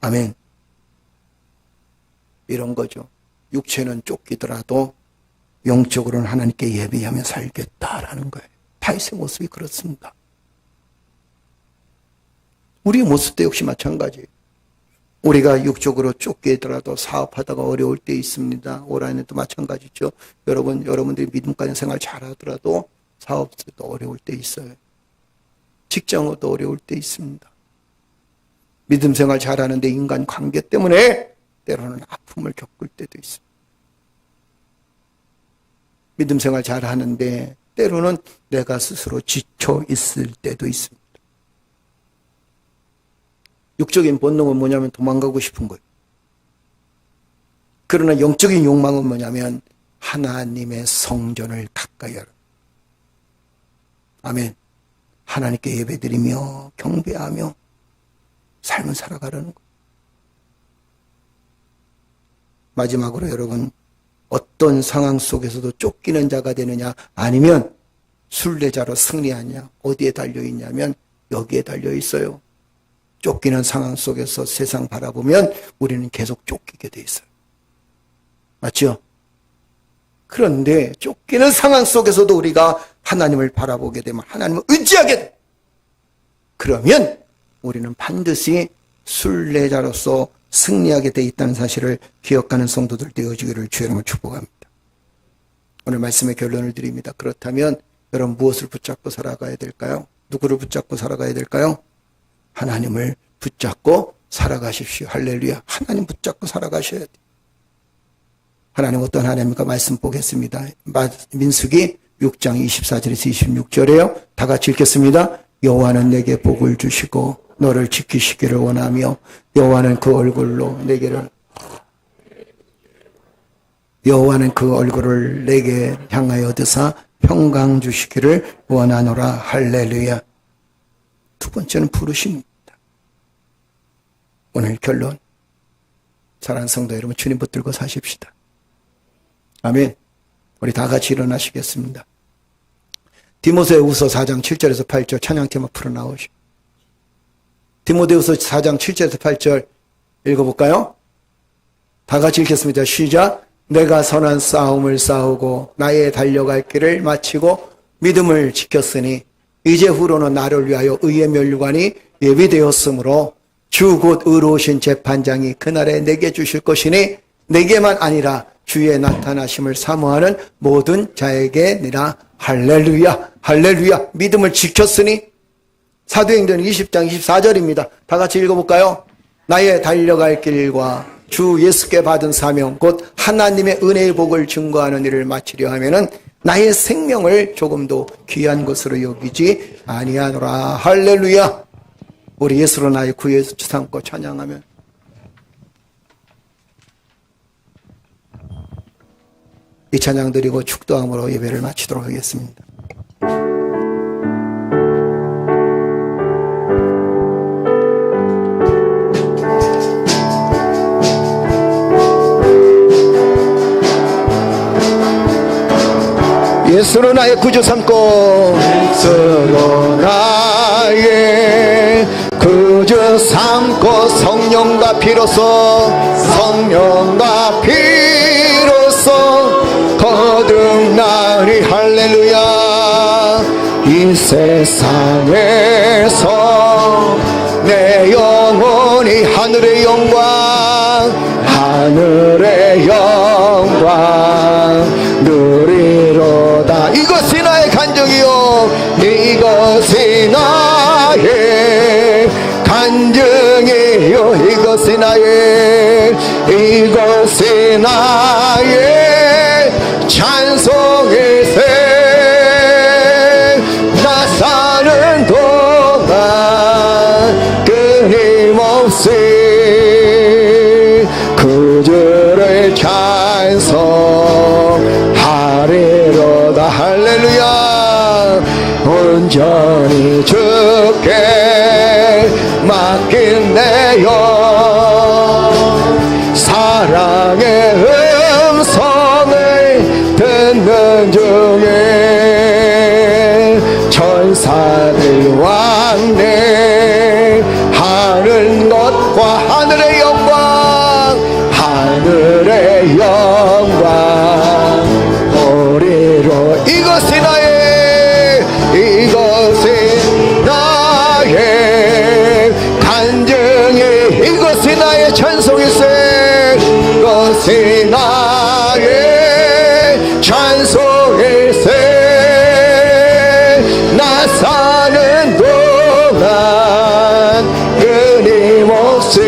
Speaker 3: 아멘. 이런 거죠. 육체는 쫓기더라도 영적으로는 하나님께 예배하며 살겠다라는 거예요. 다윗의 모습이 그렇습니다. 우리의 모습도 역시 마찬가지예요. 우리가 육적으로 쫓기더라도 사업하다가 어려울 때 있습니다. 올한해도 마찬가지죠. 여러분들이 믿음가진 생활 잘하더라도 사업도 어려울 때 있어요. 직장도 어려울 때 있습니다. 믿음 생활 잘하는데 인간 관계 때문에 때로는 아픔을 겪을 때도 있습니다. 믿음 생활 잘하는데 때로는 내가 스스로 지쳐 있을 때도 있습니다. 육적인 본능은 뭐냐면 도망가고 싶은 거예요. 그러나 영적인 욕망은 뭐냐면 하나님의 성전을 가까이 하라. 아멘. 하나님께 예배드리며 경배하며 삶을 살아가라는 거예요. 마지막으로 여러분, 어떤 상황 속에서도 쫓기는 자가 되느냐 아니면 순례자로 승리하냐 어디에 달려있냐면 여기에 달려있어요. 쫓기는 상황 속에서 세상 바라보면 우리는 계속 쫓기게 돼 있어요. 맞죠? 그런데 쫓기는 상황 속에서도 우리가 하나님을 바라보게 되면 하나님을 의지하게 돼. 그러면 우리는 반드시 순례자로서 승리하게 돼 있다는 사실을 기억하는 성도들 되어지기를 주의 이름으로 축복합니다. 오늘 말씀의 결론을 드립니다. 그렇다면 여러분 무엇을 붙잡고 살아가야 될까요? 누구를 붙잡고 살아가야 될까요? 하나님을 붙잡고 살아가십시오. 할렐루야. 하나님 붙잡고 살아가셔야 돼요. 하나님 어떤 하나님과 말씀 보겠습니다. 민수기 6장 24절에서 26절에요. 다 같이 읽겠습니다. 여호와는 내게 복을 주시고 너를 지키시기를 원하며 여호와는 그 얼굴을 내게 향하여 드사 평강 주시기를 원하노라. 할렐루야. 두 번째는 부르심입니다. 오늘 결론. 사랑하는 성도 여러분, 주님 붙들고 사십시다. 아멘. 우리 다 같이 일어나시겠습니다. 디모데후서 4장 7절에서 8절 찬양팀 앞으로 나오시고 디모데후서 4장 7절에서 8절 읽어볼까요? 다 같이 읽겠습니다. 시작. 내가 선한 싸움을 싸우고 나의 달려갈 길을 마치고 믿음을 지켰으니 이제 후로는 나를 위하여 의의 면류관이 예비되었으므로 주 곧 의로우신 재판장이 그날에 내게 주실 것이니 내게만 아니라 주의 나타나심을 사모하는 모든 자에게니라. 할렐루야. 할렐루야. 믿음을 지켰으니. 사도행전 20장 24절입니다. 다 같이 읽어볼까요? 나의 달려갈 길과 주 예수께 받은 사명 곧 하나님의 은혜의 복을 증거하는 일을 마치려 하면은 나의 생명을 조금도 귀한 것으로 여기지 아니하노라. 할렐루야. 우리 예수로 나의 구예수 삼고 찬양하면 이 찬양 드리고 축도함으로 예배를 마치도록 하겠습니다. 예수로 나의 구주 삼고 예수로 나의 구주 삼고 성령과 피로써 거듭나리. 할렐루야. 이 세상에서 내 영혼이 하늘의 영광 누리로다. 이것이 나의 간증이요 이것이 나의 간증이요 이것이 나의 찬송일세. 나 사는 동안 끊임없이 그 주를 찬송하리로다. 할렐루야. 온전히 주께 맡긴 내 영 사랑의 음성을 듣는 중에 천사들 왕래하는 것과 하늘의 영광 우리로 이것이 나의 간증이 이것이 나의 찬송일세. 이것이 나의 찬송일세. 나 사는 동안 끊임없이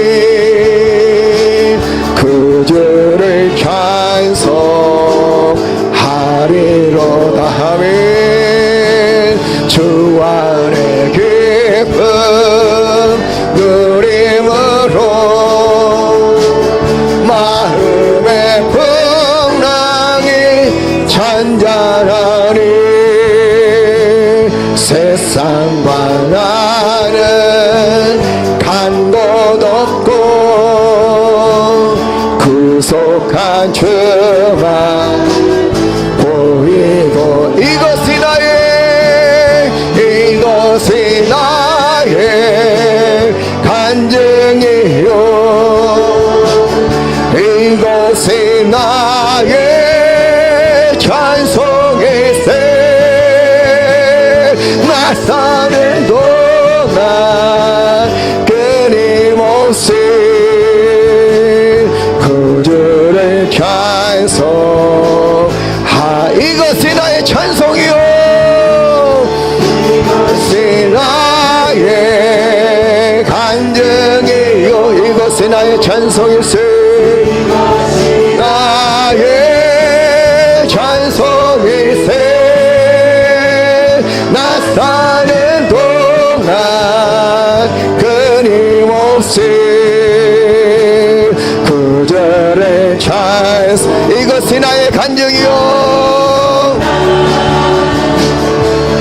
Speaker 3: 그 주를 찬송하리로다. 하면 주 안에 기쁨 누림으로 마음의 풍랑이 잔잔하니 세상과 나는 간 곳 없고 구속한 주만 보이고 이것이 나의 간증이요 이것이 나의 찬송일세. 나 사는 동안 끊임없이 그 주를 이것이 나의 찬송이요 이것이 나의 간증이요 이것이 나의 찬송일세. 나의 끊임없이 구절의 찬스 이것이 나의 간증이요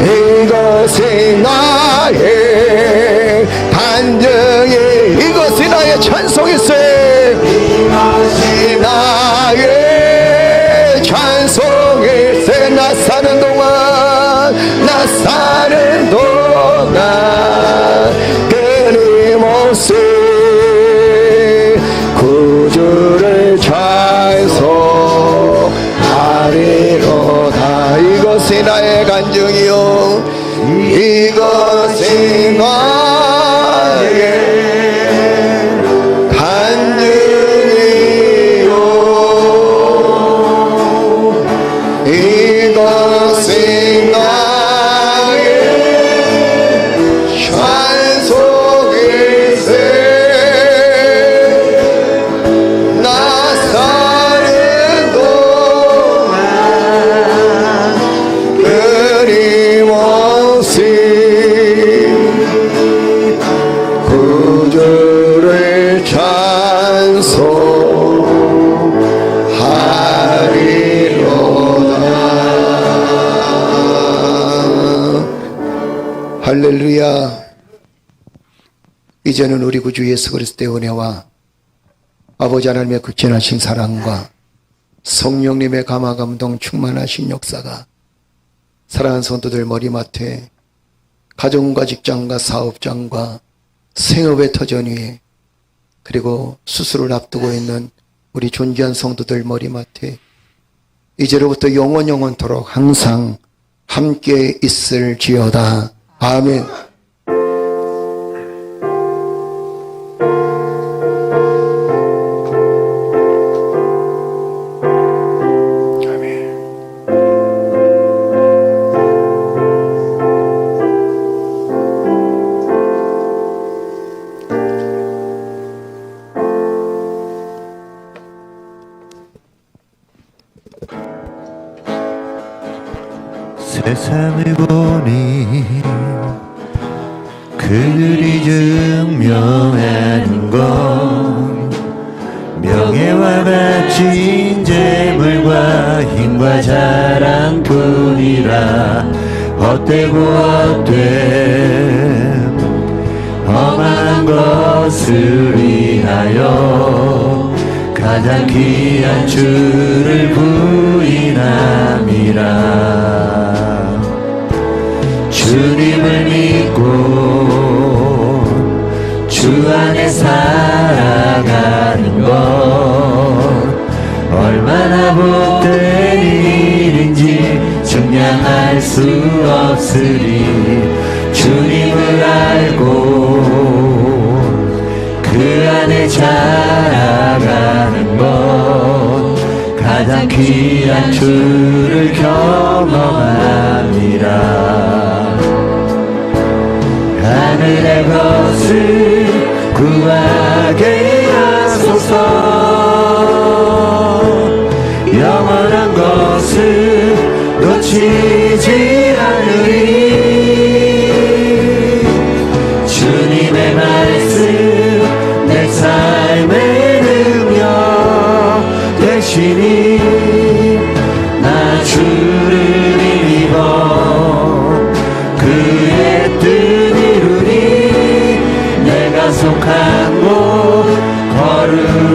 Speaker 3: 이것이 나의 간증이 이것이 나의 찬송일세 이것이 나의 찬송일세 나 사는 동안 끊임없이 구주를 찬송하리로다 이것이 나의 간증이요 이것이 나의 간증이요 이것이 나의 찬송일세 나 사는 동안 끊임없이 구주를 찬송하리로다 할렐루야 이제는 우리 구주 예수 그리스도의 은혜와 아버지 하나님의 극진하신 사랑과 성령님의 감화감동 충만하신 역사가 사랑하는 성도들 머리맡에 가정과 직장과 사업장과 생업의 터전 위에 그리고 수술을 앞두고 있는 우리 존귀한 성도들 머리맡에 이제로부터 영원토록 항상 함께 있을지어다. 아멘.
Speaker 1: 세상을 보니 그들이 증명하는 건 명예와 값진 재물과 힘과 자랑뿐이라 헛되고 헛된 험한 것을 위하여 가장 귀한 주를 부인함이라 주님을 믿고 주 안에 살아가는 것 얼마나 복된 일인지 증량할 수 없으리 주님을 알고 그 안에 자라가는 것 가장 귀한 주를 경험하니라 하늘의 것을 구하게 하소서 영원한 것을 놓치지 않으리 주님의 말씀 내 삶의 능력 되시니 나 주를 믿어 그의 뜻 속한 곳 걸음